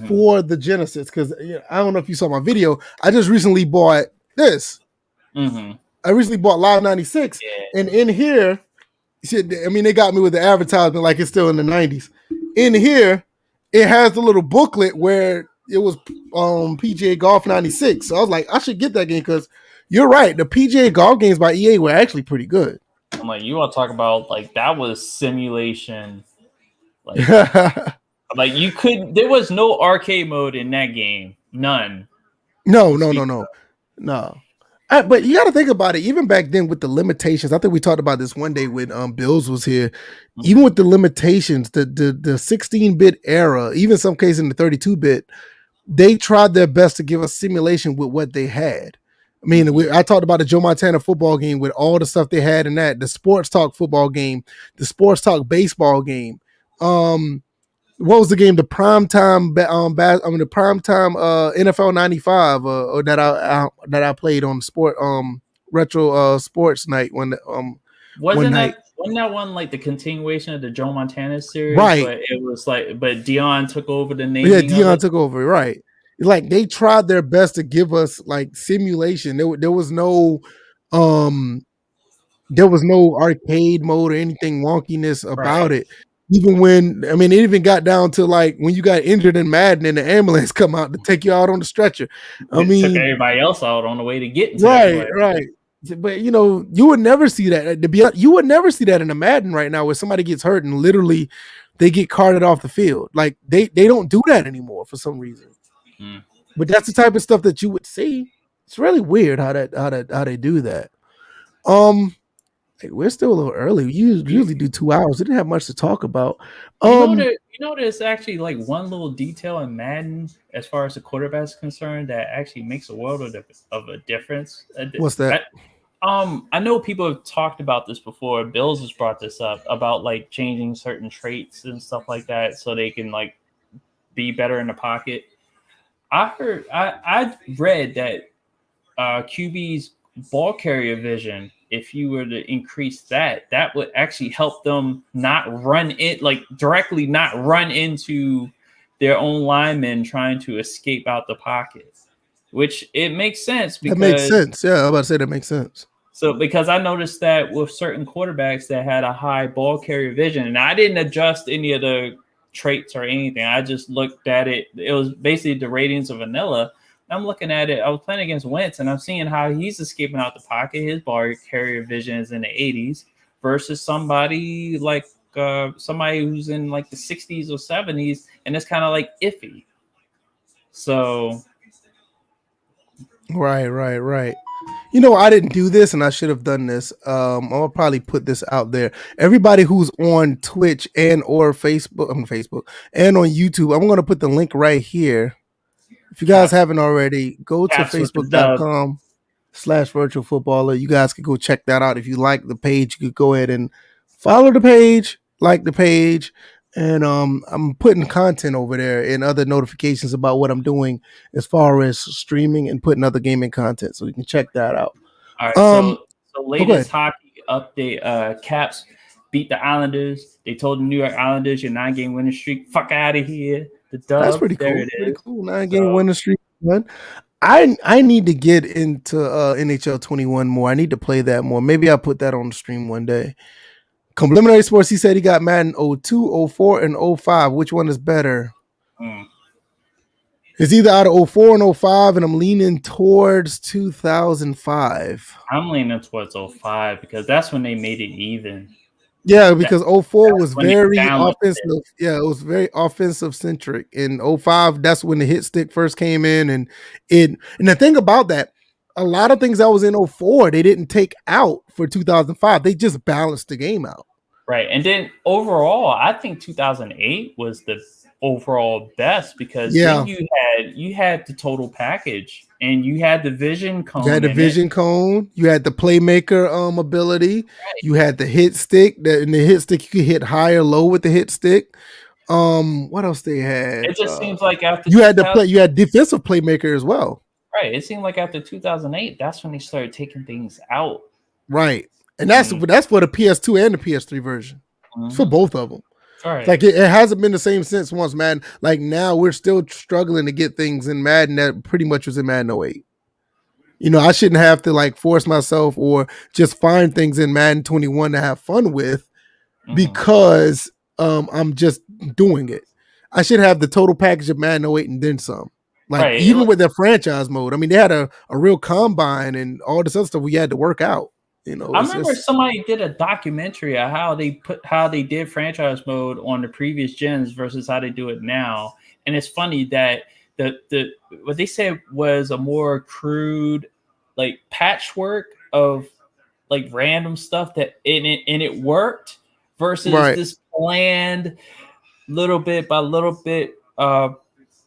for the Genesis because I don't know if you saw my video. I just recently bought this. I recently bought Live 96, and in here, they got me with the advertisement like it's still in the 90s. In here, it has the little booklet where it was PGA Golf 96. So I was like, I should get that game because you're right. The PGA Golf games by EA were actually pretty good. I'm like, you want to talk about like that was simulation, like no, you couldn't. There was no arcade mode in that game, none. no, To no, speak no, no. But you got to think about it. Even back then, with the limitations, I think we talked about this one day when Bills was here. of. Even with the limitations, the 16-bit era, even some cases in the 32-bit, they tried their best to give us simulation with what they had. I mean, I talked about the Joe Montana football game with all the stuff they had in that, the sports talk football game, the sports talk baseball game. What was the game? The primetime, the primetime NFL '95 that I played on sport retro sports night one night. Wasn't that one like the continuation of the Joe Montana series? Right. But it was like, but Dion took over the Yeah, naming of Dion it. took over. Right. Like they tried their best to give us like simulation. There was no arcade mode or anything wonkiness about Right. it. Even when it even got down to like when you got injured in Madden and the ambulance come out to take you out on the stretcher. I It took mean, everybody else out on the way to get into that right, play. right. But you would never see that. To be honest, you would never see that in a Madden right now where somebody gets hurt and literally they get carted off the field. Like they don't do that anymore for some reason. Mm. But that's the type of stuff that you would see. It's really weird how they do that. We're still a little early. We usually do 2 hours. We didn't have much to talk about. There's actually like one little detail in Madden as far as the quarterback is concerned that actually makes a world of a difference. What's that? I know people have talked about this before. Bills has brought this up about like changing certain traits and stuff like that so they can like be better in the pocket. I read that QB's ball carrier vision, if you were to increase that would actually help them not run it like directly, not run into their own linemen trying to escape out the pocket, which it makes sense because that makes sense. Yeah, I was about to say that makes sense. So because I noticed that with certain quarterbacks that had a high ball carrier vision, and I didn't adjust any of the traits or anything. I just looked at it. It was basically the ratings of vanilla. I'm looking at it. I was playing against Wentz, and I'm seeing how he's escaping out the pocket. His ball carrier vision is in the 80s versus somebody like somebody who's in like the 60s or 70s, and it's kind of like iffy. So, right. I didn't do this, and I should have done this. I'll probably put this out there. Everybody who's on Twitch and or Facebook and on YouTube, I'm going to put the link right here. If you guys haven't already, go to facebook.com/virtual footballer. You guys can go check that out. If you like the page, you could go ahead and follow the page, like the page, and I'm putting content over there and other notifications about what I'm doing as far as streaming and putting other gaming content, so you can check that out. All right, so latest hockey update: Caps beat the Islanders. They told the New York Islanders, your 9-game winning streak, fuck out of here. The dub. That's pretty cool. There it is. Pretty cool. 9-game winning streak. I need to get into NHL 21 more. I need to play that more. Maybe I'll put that on the stream one day. Complimentary Sports, he said he got Madden 02, 04, and 05. Which one is better? It's either out of 04 and 05, and I'm leaning towards 2005. I'm leaning towards 05 because that's when they made it even. Yeah, because 04 was very offensive. Yeah, it was very offensive centric. In 05, that's when the hit stick first came in. And the thing about that, a lot of things that was in 04, they didn't take out for 2005. They just balanced the game out. Right. And then overall, I think 2008 was the overall best because then you had the total package and you had the vision cone. You had the vision cone. You had the playmaker ability. Right. You had the hit stick. In the hit stick, you could hit high or low with the hit stick. What else they had? It just seems like after you had defensive playmaker as well. Right. It seemed like after 2008, that's when they started taking things out. Right. And that's for the PS2 and the PS3 version. It's for both of them. Right. Like it hasn't been the same since once Madden. Like now we're still struggling to get things in Madden that pretty much was in Madden 08. I shouldn't have to like force myself or just find things in Madden 21 to have fun with because I'm just doing it. I should have the total package of Madden 08 and then some. Like Right. even with their franchise mode, I mean, they had a real combine and all this other stuff we had to work out. You know, I it's remember just somebody did a documentary of how they did franchise mode on the previous gens versus how they do it now. And it's funny that the what they said was a more crude like patchwork of like random stuff that and it worked versus right, this planned little bit by little bit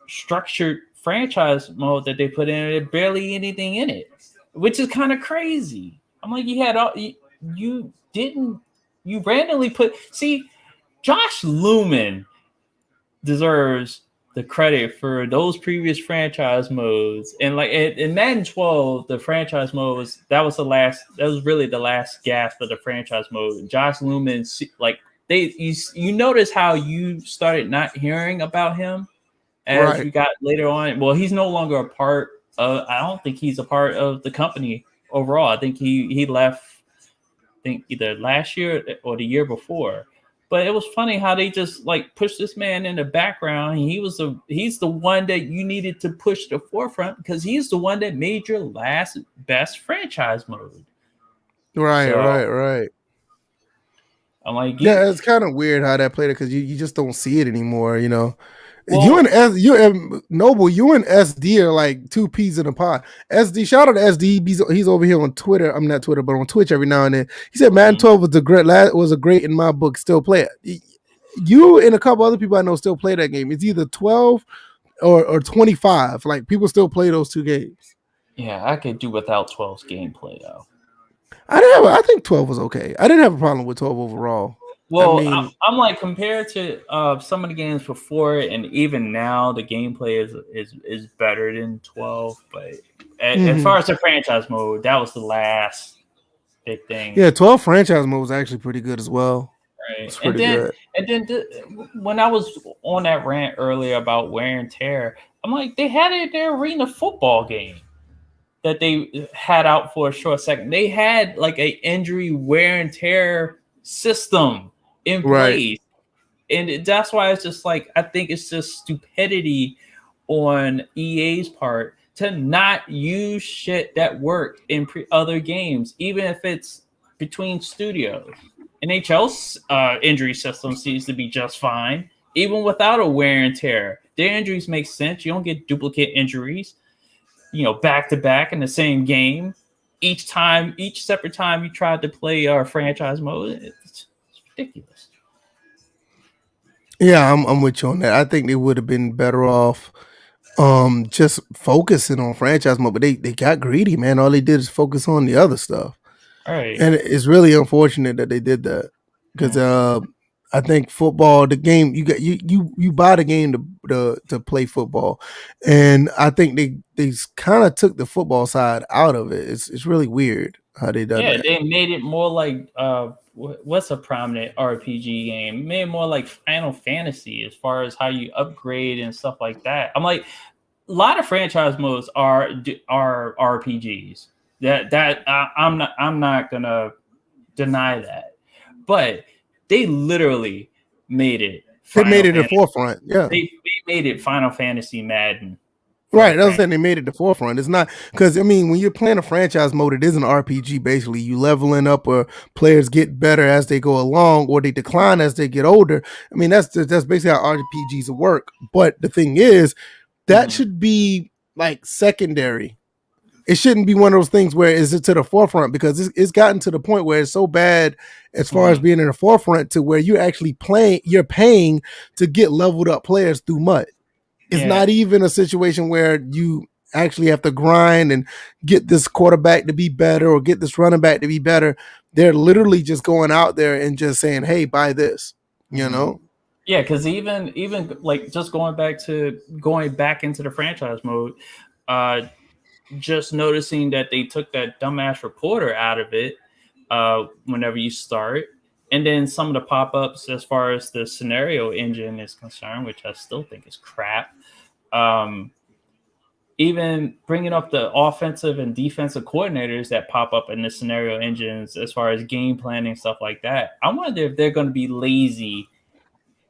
structured franchise mode that they put in. There's barely anything in it, which is kind of crazy. I'm like, you didn't you randomly put see Josh Lumen deserves the credit for those previous franchise modes. And like in Madden 12, the franchise mode was that was really the last gasp of the franchise mode. Josh Lumen, like you notice how you started not hearing about him as right. we got later on. Well, he's no longer a part of, I don't think he's a part of the company overall. I think he left, I think either last year or the year before. But it was funny how they just like pushed this man in the background. He's the one that you needed to push the forefront because he's the one that made your last best franchise mode. Right, So right, right. I'm like, Yeah, it's kind of weird how that played it because you just don't see it anymore. You know, well, You and Noble, you and SD are like two peas in a pod. SD, shout out to SD. He's over here on Twitter. I'm not Twitter, but on Twitch every now and then. He said Madden 12 was a great in my book. Still play it. You and a couple other people I know still play that game. It's either 12 or 25. Like people still play those two games. yeah, I could do without 12's gameplay though. I think 12 was okay. I didn't have a problem with 12 overall. I Well, mean, I'm like compared to some of the games before it, and even now the gameplay is better than 12. But as far as the franchise mode, that was the last big thing, yeah, 12 franchise mode was actually pretty good as well. right? It's pretty good. And then when I was on that rant earlier about wear and tear, I'm like they had it in their arena football game that they had out for a short second. They had like a injury wear and tear system in Right. place. And that's why it's just like I think it's just stupidity on EA's part to not use shit that worked in other games, even if it's between studios. NHL's injury system seems to be just fine, even without a wear and tear. Their injuries make sense. You don't get duplicate injuries, back to back in the same game. Each separate time you tried to play our franchise mode, it's ridiculous. Yeah, I'm with you on that. I think they would have been better off just focusing on franchise mode, but they got greedy, man. All they did is focus on the other stuff. All right. And it's really unfortunate that they did that. Because I think football, the game, you buy the game to play football. And I think they kind of took the football side out of it. It's really weird how they done Yeah, that. they made it more like what's a prominent RPG game? It made it more like Final Fantasy as far as how you upgrade and stuff like that. I'm like, a lot of franchise modes are RPGs. I'm not gonna deny that, but they literally made it They made Final it the Fantasy. forefront. Yeah. They made it Final Fantasy Madden for Right, the that's what franchise. saying. They made it the forefront. It's not because I mean, when you're playing a franchise mode, it is an RPG. Basically, you leveling up, or players get better as they go along, or they decline as they get older. I mean, that's basically how RPGs work. But the thing is, that Mhm. should be like secondary. It shouldn't be one of those things where it's to the forefront because it's gotten to the point where it's so bad as far as Mhm. being in the forefront to where you're paying to get leveled up players through mud. It's Yeah. not even a situation where you actually have to grind and get this quarterback to be better or get this running back to be better. They're literally just going out there and just saying, "Hey, buy this," you Mhm. know? Yeah, because even like just going back into the franchise mode, uh, just noticing that they took that dumbass reporter out of it whenever you start, and then some of the pop-ups as far as the scenario engine is concerned, which I still think is crap. Um, Even bringing up the offensive and defensive coordinators that pop up in the scenario engines as far as game planning stuff like that. I wonder if they're going to be lazy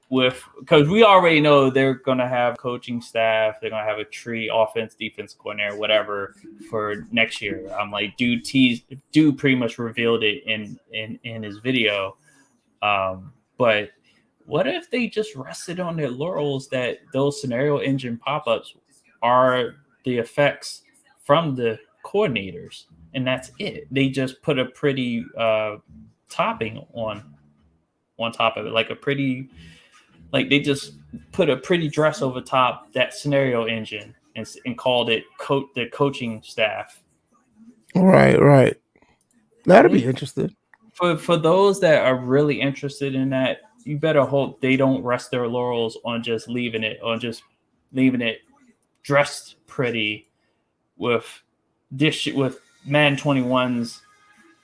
with because we already know they're gonna have coaching staff, they're gonna have a tree, offense, defense coordinator, whatever for next year. I'm like, dude pretty much revealed it in his video. But what if they just rested on their laurels that those scenario engine pop-ups are the effects from the coordinators, and that's it? They just put a pretty topping on top of it, like a pretty like they just put a pretty dress over top that scenario engine and called it the coaching staff. Right, right. That'd be They interesting. for those that are really interested in that, you better hope they don't rest their laurels on just leaving it dressed pretty with with Man 21's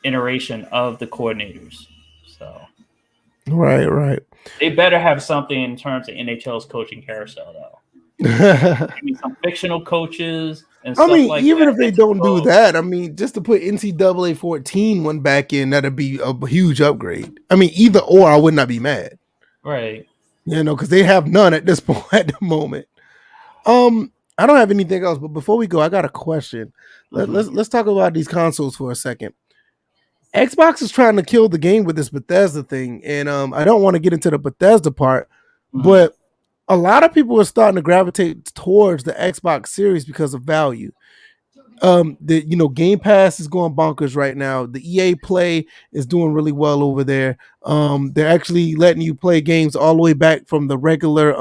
iteration of the coordinators. So Right, right. they better have something in terms of NHL's coaching carousel though. I mean, some fictional coaches and I stuff mean, like even that if they don't do integrate. that, I mean, just to put NCAA 14 one back in, that'd be a huge upgrade. I mean, either or, I would not be mad. Right. Because they have none at this point at the moment. I don't have anything else, but before we go, I got a question. Mm-hmm. Let's talk about these consoles for a second. Xbox is trying to kill the game with this Bethesda thing, and I don't want to get into the Bethesda part, Mm-hmm. but a lot of people are starting to gravitate towards the Xbox Series because of value. The Game Pass is going bonkers right now. The EA Play is doing really well over there. They're actually letting you play games all the way back from the regular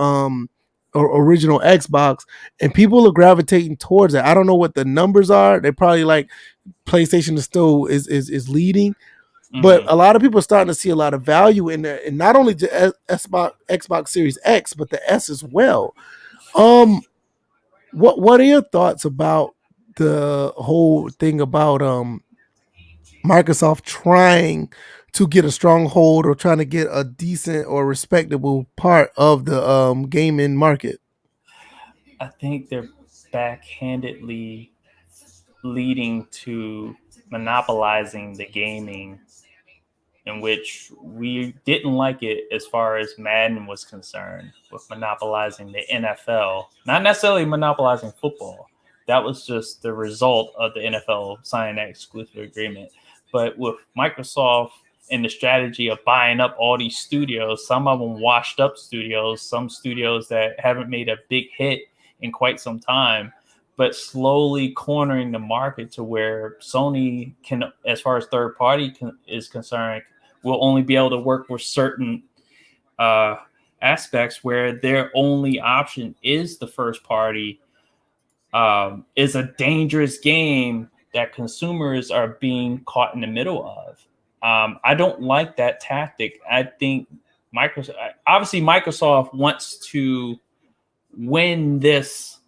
or original Xbox, and people are gravitating towards it. I don't know what the numbers are. They're probably like PlayStation is still is leading, but Mm-hmm. a lot of people are starting to see a lot of value in there, and not only the Xbox Series X, but the S as well. Um, what are your thoughts about the whole thing about Microsoft trying to get a stronghold or trying to get a decent or respectable part of the gaming market? I think they're backhandedly leading to monopolizing the gaming, in which we didn't like it as far as Madden was concerned, with monopolizing the NFL, not necessarily monopolizing football. That was just the result of the NFL signing that exclusive agreement. But with Microsoft and the strategy of buying up all these studios, some of them washed up studios, some studios that haven't made a big hit in quite some time, but slowly cornering the market to where Sony can, as far as third party is concerned, will only be able to work with certain uh, aspects where their only option is the first party, is a dangerous game that consumers are being caught in the middle of. I don't like that tactic. I think Microsoft wants to win this,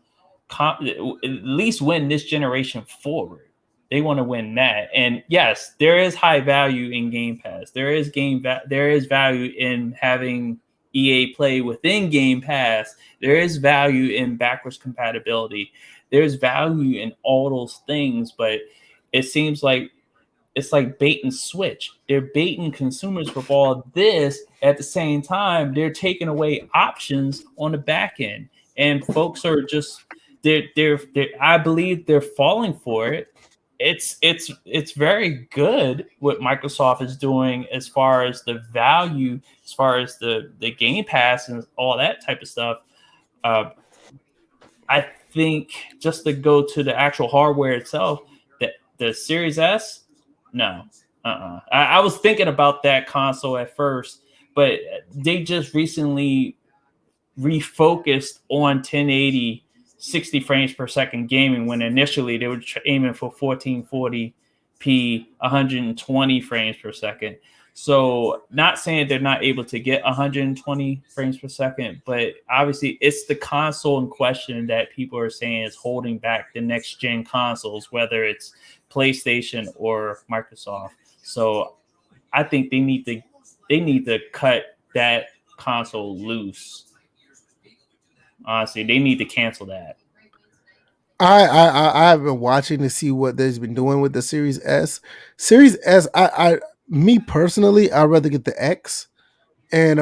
at least win this generation forward. They want to win that. And yes, there is high value in Game Pass. There is value in having EA Play within Game Pass. There is value in backwards compatibility. There's value in all those things, but it seems like it's like bait and switch. They're baiting consumers with all this. At the same time, they're taking away options on the back end, and folks are just they're I believe they're falling for it. It's very good what Microsoft is doing as far as the value, as far as the Game Pass and all that type of stuff. Uh, I think just to go to the actual hardware itself, that the Series S, no, I was thinking about that console at first, but they just recently refocused on 1080 60 frames per second gaming when initially they were aiming for 1440p 120 frames per second. So not saying they're not able to get 120 frames per second, but obviously it's the console in question that people are saying is holding back the next gen consoles, whether it's PlayStation or Microsoft. So I think they need to cut that console loose. Honestly, they need to cancel that. I have been watching to see what they've been doing with the Series S. Series S, me personally, I'd rather get the X. And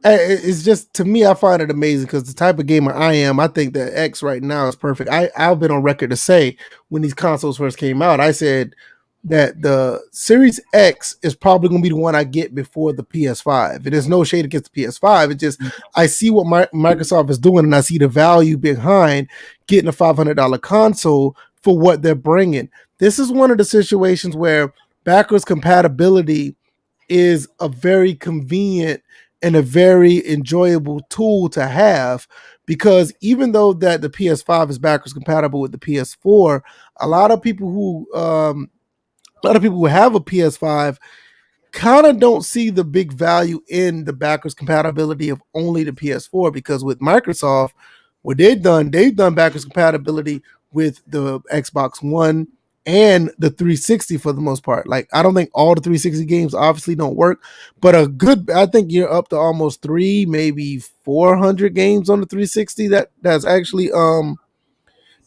It's just, to me, I find it amazing because the type of gamer I am, I think that X right now is perfect. I've been on record to say when these consoles first came out, I said that the Series X is probably going to be the one I get before the PS5. It is no shade against the PS5. It just, I see what Microsoft is doing, and I see the value behind getting a $500 console for what they're bringing. This is one of the situations where backwards compatibility is a very convenient and a very enjoyable tool to have, because even though that the PS5 is backwards compatible with the PS4, a lot of people who have a PS5 kind of don't see the big value in the backwards compatibility of only the PS4, because with Microsoft, what they've done backwards compatibility with the Xbox One and the 360 for the most part. Like, I don't think all the 360 games obviously don't work, but I think you're up to almost maybe 400 games on the 360 that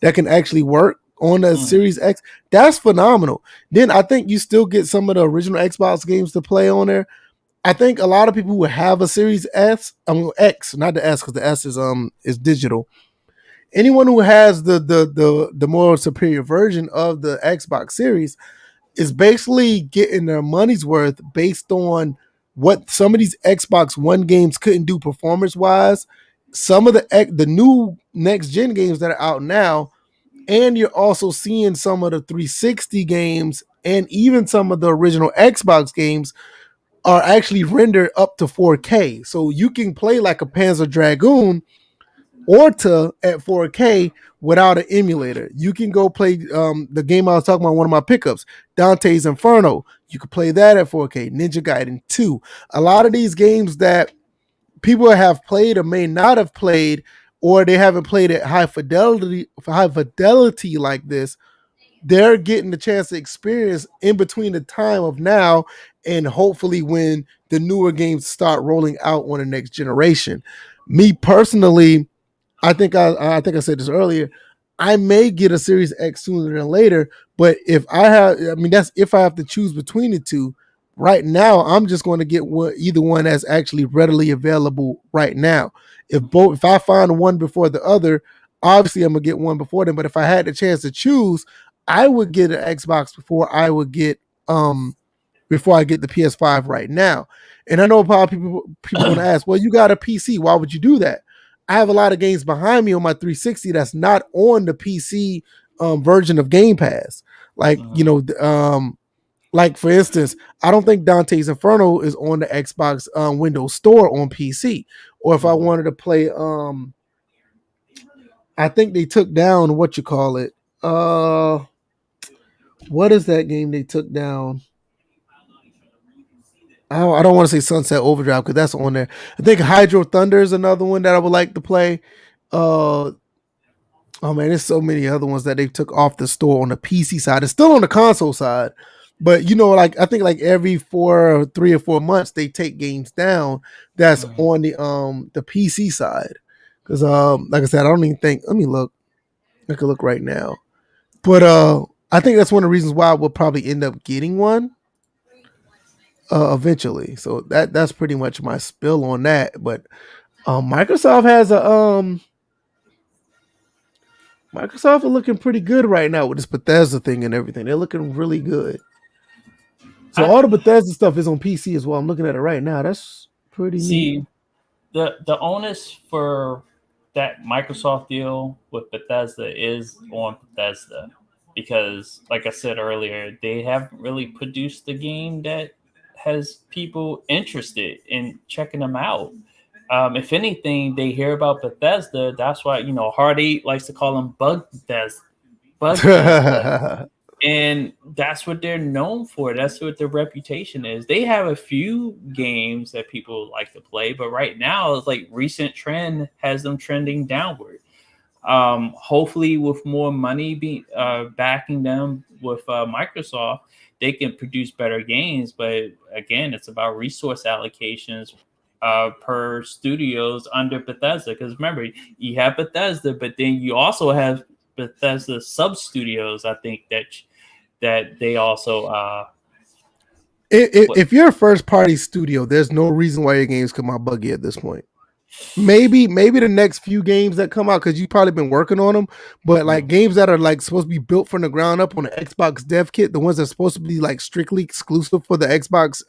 can actually work on the Series X. That's phenomenal. Then I think you still get some of the original Xbox games to play on there. I think a lot of people who have a Series X, not the S, because the S is digital. Anyone who has the more superior version of the Xbox Series is basically getting their money's worth based on what some of these Xbox One games couldn't do performance wise. Some of the new next gen games that are out now, and you're also seeing some of the 360 games and even some of the original Xbox games are actually rendered up to 4K. So you can play like a Panzer Dragoon Orta at 4K without an emulator. You can go play the game I was talking about, one of my pickups, Dante's Inferno. You can play that at 4K. Ninja Gaiden 2. A lot of these games that people have played or may not have played, or they haven't played at high fidelity like this, they're getting the chance to experience in between the time of now and hopefully when the newer games start rolling out on the next generation. Me personally, I think I said this earlier. I may get a Series X sooner than later, but that's if I have to choose between the two. Right now, I'm just going to get either one that's actually readily available right now. If I find one before the other, obviously I'm gonna get one before them. But if I had the chance to choose, I would get an Xbox before I get the PS5 right now. And I know probably people going to ask, well, you got a PC. Why would you do that? I have a lot of games behind me on my 360 that's not on the PC version of Game Pass. Like, like for instance, I don't think Dante's Inferno is on the Xbox Windows Store on PC. Or if I wanted to play, I think they took down what you call it. What is that game they took down? I don't want to say Sunset Overdrive because that's on there. I think Hydro Thunder is another one that I would like to play. Oh man, there's so many other ones that they took off the store on the PC side. It's still on the console side, but like I think like every 3 or 4 months they take games down that's on the PC side. Because like I said, I don't even think. Let me look. I could look right now, but I think that's one of the reasons why we'll probably end up getting one eventually. So that's pretty much my spill on that. But Microsoft has a Microsoft are looking pretty good right now with this Bethesda thing and everything. They're looking really good. So all the Bethesda stuff is on PC as well. I'm looking at it right now. That's pretty neat. The onus for that Microsoft deal with Bethesda is on Bethesda because, like I said earlier, they haven't really produced the game that has people interested in checking them out. If anything, they hear about Bethesda. That's why Hard Eight likes to call them Bug Bethesda, and that's what they're known for. That's what their reputation is. They have a few games that people like to play, but right now it's like recent trend has them trending downward. Hopefully, with more money backing them with Microsoft, they can produce better games. But again, it's about resource allocations per studios under Bethesda. Because remember, you have Bethesda, but then you also have Bethesda sub studios. I think that they also If you're a first party studio, there's no reason why your games come out buggy at this point. Maybe the next few games that come out, because you've probably been working on them, but like games that are like supposed to be built from the ground up on the Xbox dev kit, the ones that's supposed to be like strictly exclusive for the Xbox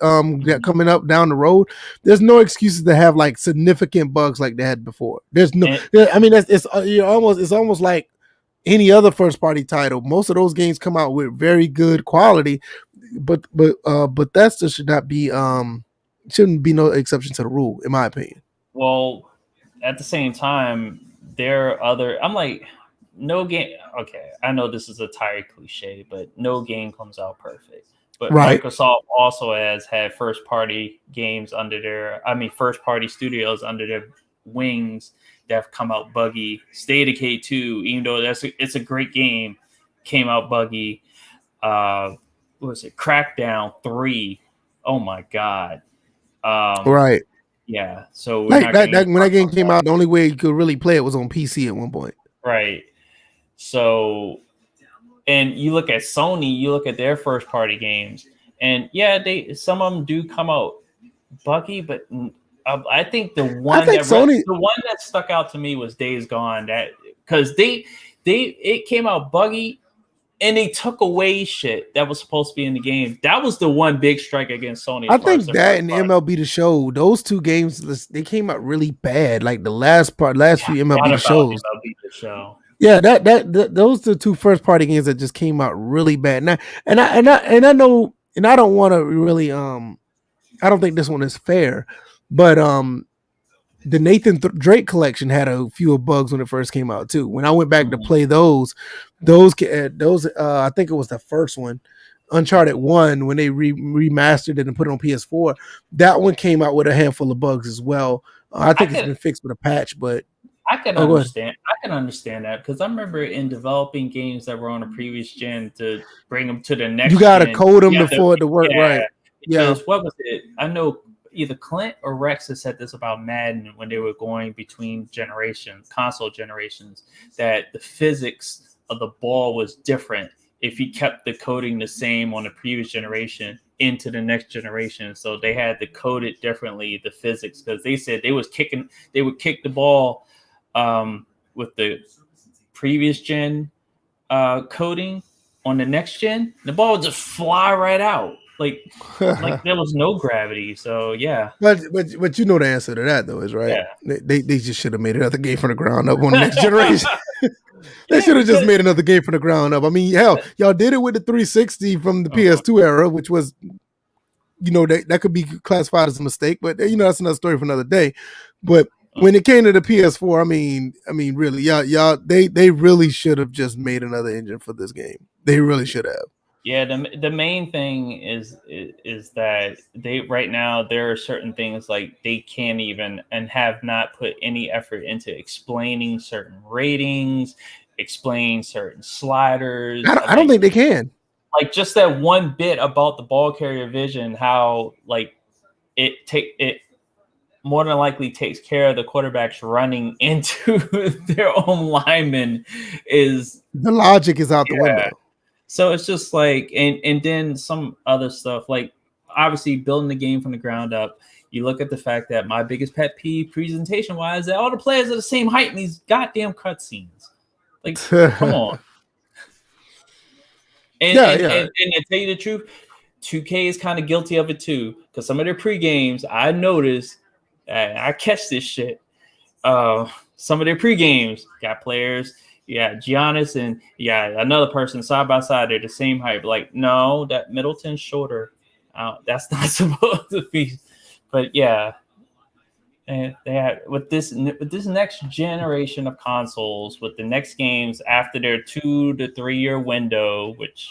that coming up down the road, there's no excuses to have like significant bugs like they had before. There's no, And, I mean, it's almost like any other first party title. Most of those games come out with very good quality, but that still should not be shouldn't be no exception to the rule, in my opinion. well, at the same time, there are other. I'm like, no game. Okay, I know this is a tired cliche, but no game comes out perfect. But Right. Microsoft also has had first party games under their, I mean, first party studios under their wings that have come out buggy. State of K2, even though it's a great game, came out buggy. What was it? Crackdown 3. Oh my God. Um, Right. yeah, so we're Like not going to when that game came out, the only way you could really play it was on PC at one point. right. So, and you look at Sony, you look at their first party games, and yeah, some of them do come out buggy, but I think I think Sony. the one that stuck out to me was Days Gone. That because it came out buggy, and they took away shit that was supposed to be in the game. That was the one big strike against Sony. I As far think as the that first and party. MLB The Show, those two games, they came out really bad. Like the last few What MLB The about Shows. MLB The Show? Yeah, those are the two first party games that just came out really bad. And I know, and I don't want to really I don't think this one is fair, but the Drake collection had a few bugs when it first came out too. When I went back to Mhm. play those I think it was the first one, Uncharted 1, when they remastered it and put it on PS4. That one came out with a handful of bugs as well. I I think it's could been fixed with a patch, but I can oh, go ahead. understand. I can understand that because I remember in developing games that were on a previous gen to bring them to the You next gotta gen. code You them have to, for it to work yeah. right. Yeah, Because what was it? I know either Clint or Rex has said this about Madden when they were going between generations, console generations, that the physics of the ball was different if you kept the coding the same on the previous generation into the next generation. So they had to code it differently, the physics, because they said they would kick the ball with the previous gen coding on the next gen, the ball would just fly right out. Like there was no gravity. So yeah. but you know the answer to that though is right. Yeah. They just should have made another game from the ground up on the next generation. They Yeah, should have just because made another game from the ground up. I mean, hell, y'all did it with the 360 from the uh, PS2 era, which was, that could be classified as a mistake, but that's another story for another day. But when it came to the PS4, really, they really should have just made another engine for this game. They really should have. yeah, the main thing is that they right now there are certain things like they can't even and have not put any effort into explaining certain ratings, explain certain sliders. I don't think they can. Like just that one bit about the ball carrier vision, how like it more than likely takes care of the quarterbacks running into their own linemen is The logic is out the yeah. window. So it's just like and then some other stuff like obviously building the game from the ground up. You look at the fact that my biggest pet peeve presentation wise that all the players are the same height in these goddamn cutscenes. Like, come on. And, Yeah, and, yeah. and, and to tell you the truth, 2K is kind of guilty of it too. Because some of their pre-games, I noticed, I catch this shit. Some of their pre-games got players, Giannis and another person side by side. They're the same height. Like, no, that Middleton's shorter. That's not supposed to be. But yeah, and they had with this next generation of consoles, with the next games after their 2 to 3 year window, which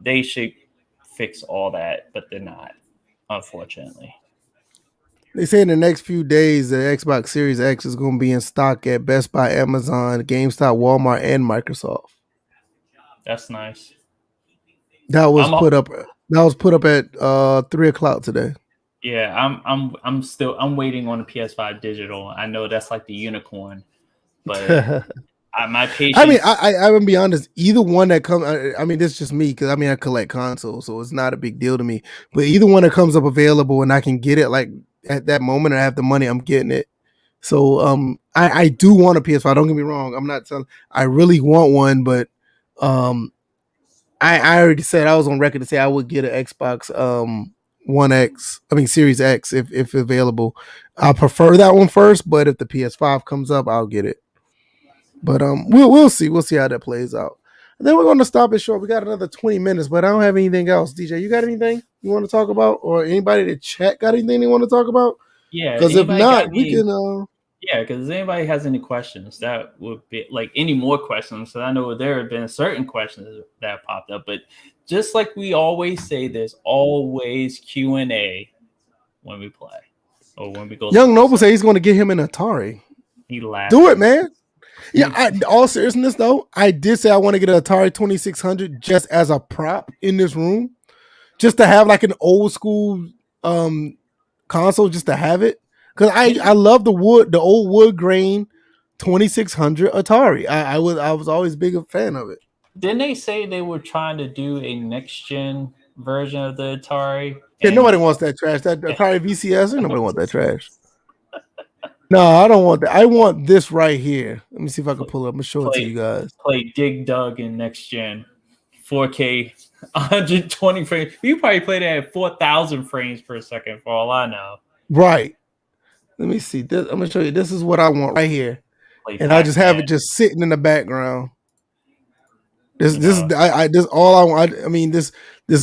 they should fix all that, but they're not, unfortunately. They say in the next few days, the Xbox Series X is going to be in stock at Best Buy, Amazon, GameStop, Walmart, and Microsoft. That's nice. That was I'm put up. That was put up at 3:00 today. Yeah, I'm waiting on the PS5 digital. I know that's like the unicorn, but My I mean, patience. I'm gonna be honest. Either one that comes, I mean, this is just me because I mean, I collect consoles, so it's not a big deal to me. But either one that comes up available and I can get it like at that moment, and I have the money, I'm getting it. So, I do want a PS5. Don't get me wrong. I'm not telling. I really want one, but um, I already said I was on record to say I would get an Xbox One X. I mean, Series X if available. I prefer that one first, but if the PS5 comes up, I'll get it. But we'll see. We'll see how that plays out. And then we're going to stop it short. We got another 20 minutes, but I don't have anything else. DJ, you got anything you want to talk about, or anybody to chat got anything they want to talk about? Yeah. Because if Anybody got not, we any? can. Yeah, because if anybody has any questions, that would be like any more questions. So I know there have been certain questions that popped up, but just like we always say, there's always Q&A when we play or when we go Young live. Noble So say he's going to get him an Atari. he Do it, laughing. man. Yeah, all seriousness though, I did say I want to get an Atari 2600 just as a prop in this room, just to have like an old school um console, just to have it. Because I love the old wood grain 2600 Atari. I was always big a fan of it. Didn't they say they were trying to do a next gen version of the Atari? Yeah, And nobody wants that trash. That Atari VCS, nobody wants that trash. No, I don't want that. I want this right here. Let me see if I can pull it up. I'm gonna show it to play you guys. play Dig Dug in next gen, 4K, 120 frames. You probably played that at 4,000 frames per second for all I know. Right. Let me see. This, I'm gonna show you. This is what I want right here, Play and I just Pac have Man. it just sitting in the background. This You this know, is this all I want. I mean this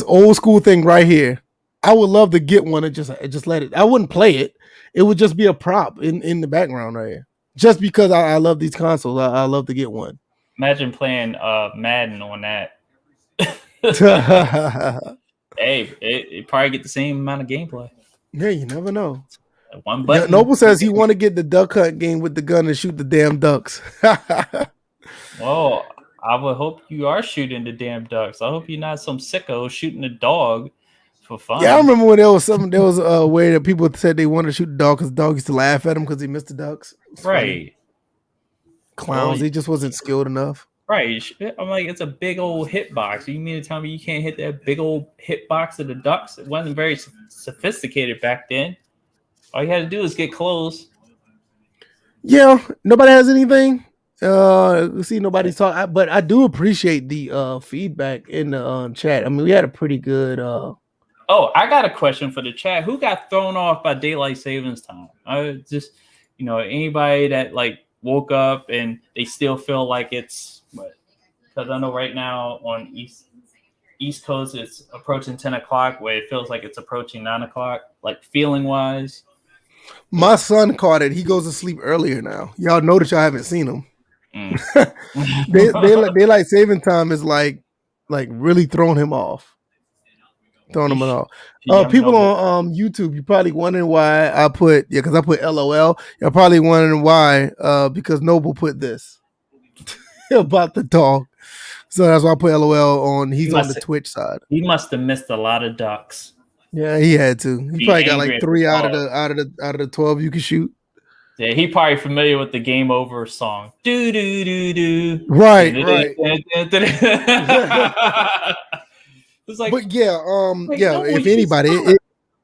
old school thing right here. I would love to get one and just let it. I wouldn't play it. It would just be a prop in the background right here. Just because I love these consoles, I love to get one. imagine playing Madden on that. Yeah, Hey, it probably get the same amount of gameplay. you never know. One Yeah, button. Noble says he want to get the duck hunt game with the gun and shoot the damn ducks. Well, I would hope you are shooting the damn ducks. I hope you're not some sicko shooting a dog for Yeah, I fun. remember when there was a way that people said they wanted to shoot the dog because the dog used to laugh at him because he missed the ducks. It's funny. Right. Well, Clowns, he just wasn't skilled enough. right. I'm like, it's a big old hitbox. You mean to tell me you can't hit that big old hitbox of the ducks? It wasn't very sophisticated back then. All you had to do is get close. Yeah, nobody has anything. See, nobody's talking, but I do appreciate the feedback in the chat. I mean, we had a pretty good. Oh, I got a question for the chat. Who got thrown off by daylight savings time? I just, anybody that like woke up and they still feel like it's what? Because I know right now on East Coast it's approaching 10 o'clock, where it feels like it's approaching 9 o'clock, like feeling wise. My son caught it. He goes to sleep earlier now. Y'all notice y'all haven't seen him. Mm. Daylight saving time is like really throwing him off. Throwing them off. Young People Noble. on YouTube, you're probably wondering why I put because I put LOL. You're probably wondering why because Noble put this about the dog, so that's why I put LOL on. He's on the Twitch side. He must have missed a lot of ducks. Yeah, he had to. He Be probably got angry like at 3 the out of dog. the 12 you can shoot. Yeah, he probably familiar with the Game Over song. Do do do do. Right. It's like, But yeah, no, if you anybody, stop.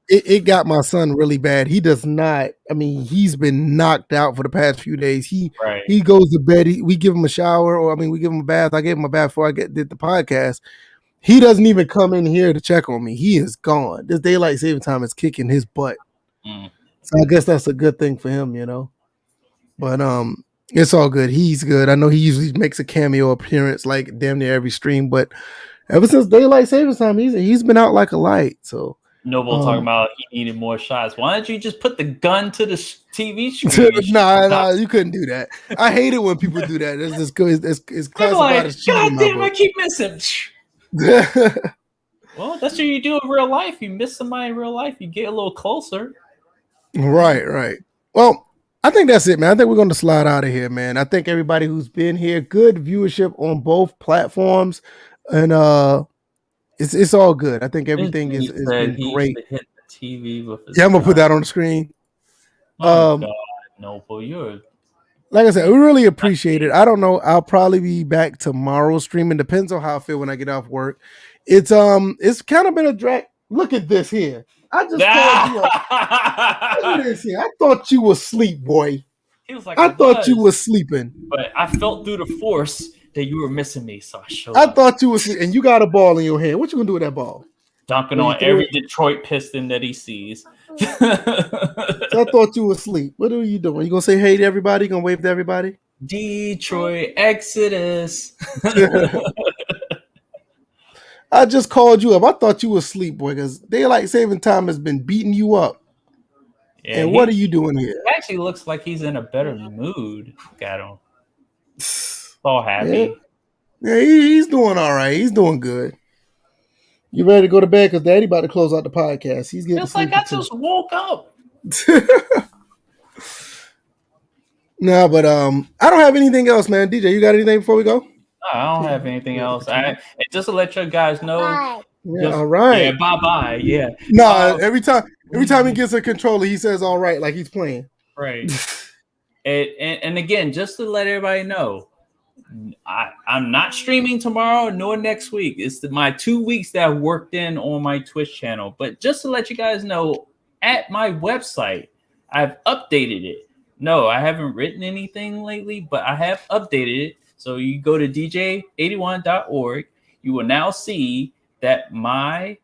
it got my son really bad. He does not. I mean, he's been knocked out for the past few days. Right. He goes to bed. We give him a shower, or I mean, we give him a bath. I gave him a bath before I did the podcast. He doesn't even come in here to check on me. He is gone. This daylight saving time is kicking his butt. So I guess that's a good thing for him, But it's all good. He's good. I know he usually makes a cameo appearance like damn near every stream, but ever since daylight saving time, he's been out like a light. So Noble talking about he needed more shots. Why don't you just put the gun to the TV screen? nah, you couldn't do that. I hate it when people do that. It's just good. It's classified as cheating. God damn, I keep missing. Well, that's what you do in real life. You miss somebody in real life, you get a little closer. Right. Well, I think that's it, man. I think we're going to slide out of here, man. I think everybody who's been here, good viewership on both platforms, and it's all good. I think everything is been great. Hit the TV with his I'm gonna put that on the screen. Oh God, Noble, you're like I said, we really appreciate it. I don't know. I'll probably be back tomorrow streaming. Depends on how I feel when I get off work. It's kind of been a drag. Look at this here. I just called you up. Look at this here. I thought you was asleep, boy. He was like, I I thought you was, was sleeping. but I felt through the force that you were missing me, so I showed I up. thought you was, and you got a ball in your hand. What you gonna do with that ball? Dunking Oh, you on threw every it? Detroit Piston that he sees. So I thought you was asleep. What are you doing? You gonna say hey to everybody? You gonna wave to everybody? Detroit Exodus. I just called you up. I thought you was asleep, boy, because daylight saving time has been beating you up. Yeah, And what are you doing here? he actually looks like he's in a better mood. Look at him. All Yeah, happy. yeah, he's doing all right. He's doing good. You ready to go to bed? Because Daddy about to close out the podcast. He's getting Feels like sleepy I too. just woke up. No, but I don't have anything else, man. DJ, you got anything before we go? I don't have anything else. Just to let you guys know. Yeah, all right. Yeah, bye. Yeah. No, every time he gets a controller, he says all right, like he's playing. Right. And again, just to let everybody know, I'm not streaming tomorrow nor next week. It's my 2 weeks that I worked in on my Twitch channel. But just to let you guys know, at my website, I've updated it. No, I haven't written anything lately, but I have updated it. So you go to dj81.org. You will now see that my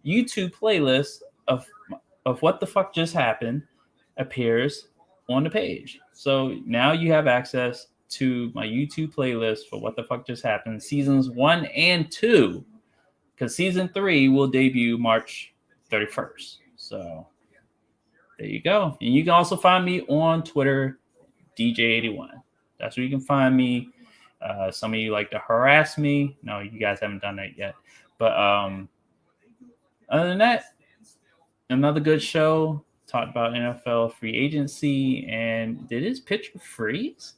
YouTube playlist of what the fuck just happened appears on the page. So now you have access to my YouTube playlist for what the fuck just happened, seasons 1 and 2, because season 3 will debut March 31st. So there you go. And you can also find me on Twitter, DJ81. That's where you can find me. Some of you like to harass me. No, you guys haven't done that yet. But other than that, another good show. Talked about NFL free agency. And did his picture freeze?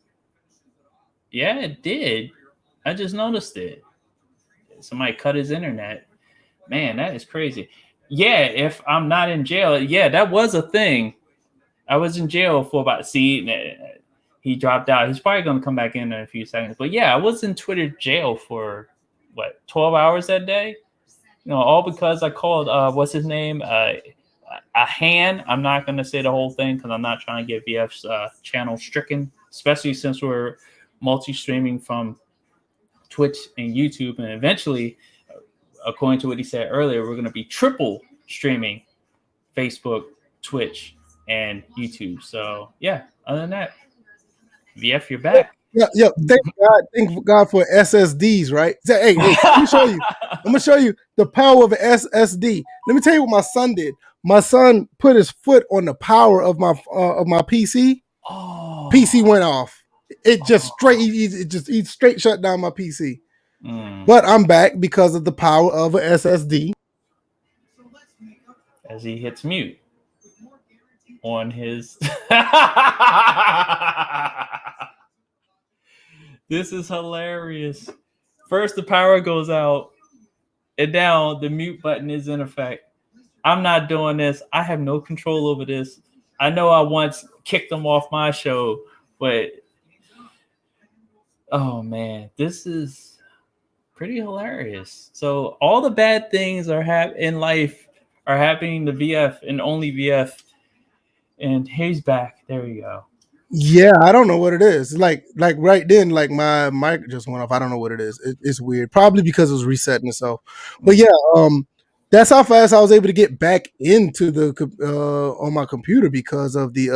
Yeah, it did. I just noticed it. Somebody cut his internet. Man, that is crazy. Yeah, if I'm not in jail, yeah, that was a thing. I was in jail for about, he dropped out. He's probably going to come back in a few seconds. But yeah, I was in Twitter jail for, 12 hours that day? All because I called, what's his name? A Han. I'm not going to say the whole thing because I'm not trying to get VF's channel stricken, especially since we're multi-streaming from Twitch and YouTube. And eventually, according to what he said earlier, we're going to be triple streaming Facebook, Twitch, and YouTube. So yeah, other than that, VF, you're back. Yeah. Thank God for SSDs, right? Hey, let me show you. I'm gonna show you the power of an SSD. Let me tell you what my son did. My son put his foot on the power of my PC. Oh. PC went off. It just he straight shut down my PC. But I'm back because of the power of an SSD. As he hits mute on his. This is hilarious. First, the power goes out, and now the mute button is in effect. I'm not doing this. I have no control over this. I know I once kicked him off my show, but oh man, this is pretty hilarious. So all the bad things in life are happening to VF and only VF, and he's back. There you go. Yeah, I don't know what it is. Like right then, like my mic just went off. I don't know what it is. It's weird. Probably because it was resetting itself. But yeah, that's how fast I was able to get back into the on my computer because of the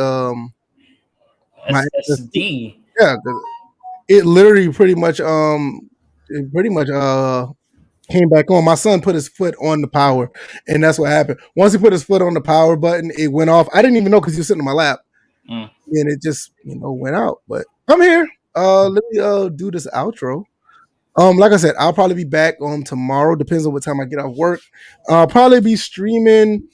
my SSD. Yeah, it literally pretty much came back on. My son put his foot on the power, and that's what happened. Once he put his foot on the power button, it went off. I didn't even know because he was sitting on my lap. And it just went out. But I'm here. Let me do this outro. Like I said, I'll probably be back on tomorrow. Depends on what time I get off work. I'll probably be streaming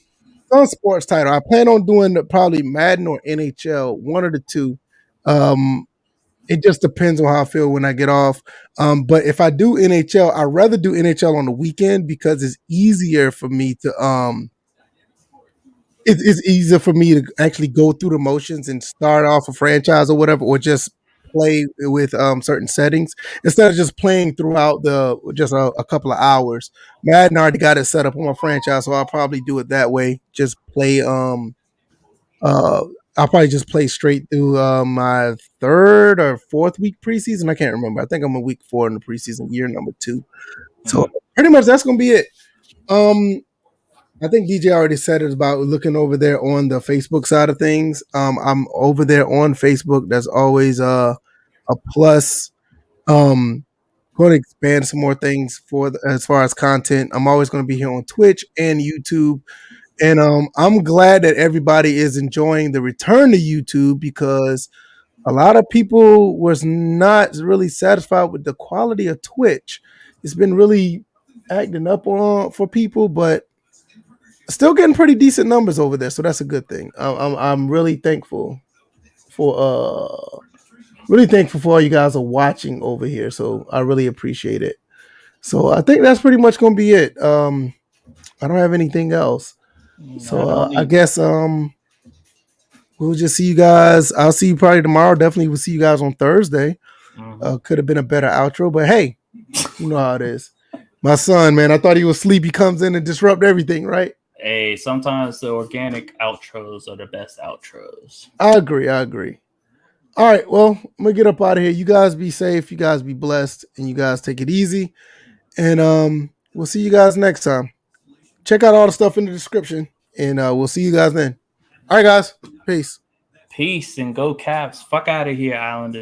some sports title. I plan on doing probably Madden or NHL, one of the two. It just depends on how I feel when I get off. But if I do NHL, I'd rather do NHL on the weekend because it's easier for me to it's easier for me to actually go through the motions and start off a franchise or whatever, or just play with certain settings instead of just playing throughout the just a couple of hours. Madden already got it set up on my franchise, so I'll probably do it that way. Just play uh I'll probably just play straight through my third or fourth week preseason. I can't remember. I think I'm in week 4 in the preseason, year number 2. So Mm, pretty much that's gonna be it. Um, I think DJ already said it about looking over there on the Facebook side of things. I'm over there on Facebook. That's always a plus. Um, going to expand some more things as far as content. I'm always going to be here on Twitch and YouTube, and I'm glad that everybody is enjoying the return to YouTube because a lot of people was not really satisfied with the quality of Twitch. It's been really acting up on for people, but still getting pretty decent numbers over there, so that's a good thing. I'm for really thankful for all you guys are watching over here. So I really appreciate it. So I think that's pretty much gonna be it. I don't have anything else. I So don't I need. guess we'll just see you guys. I'll see you probably tomorrow. Definitely we'll see you guys on Thursday. Mhm. Could have been a better outro, but hey, you know how it is. My son, man, I thought he was asleep. He comes in and disrupt everything, right? Hey, sometimes the organic outros are the best outros. I agree. I agree. All right, well, I'm gonna get up out of here. You guys be safe, you guys be blessed, and you guys take it easy. And we'll see you guys next time. Check out all the stuff in the description, and we'll see you guys then. All right, guys. Peace. Peace and go Caps. Fuck out of here, Islanders.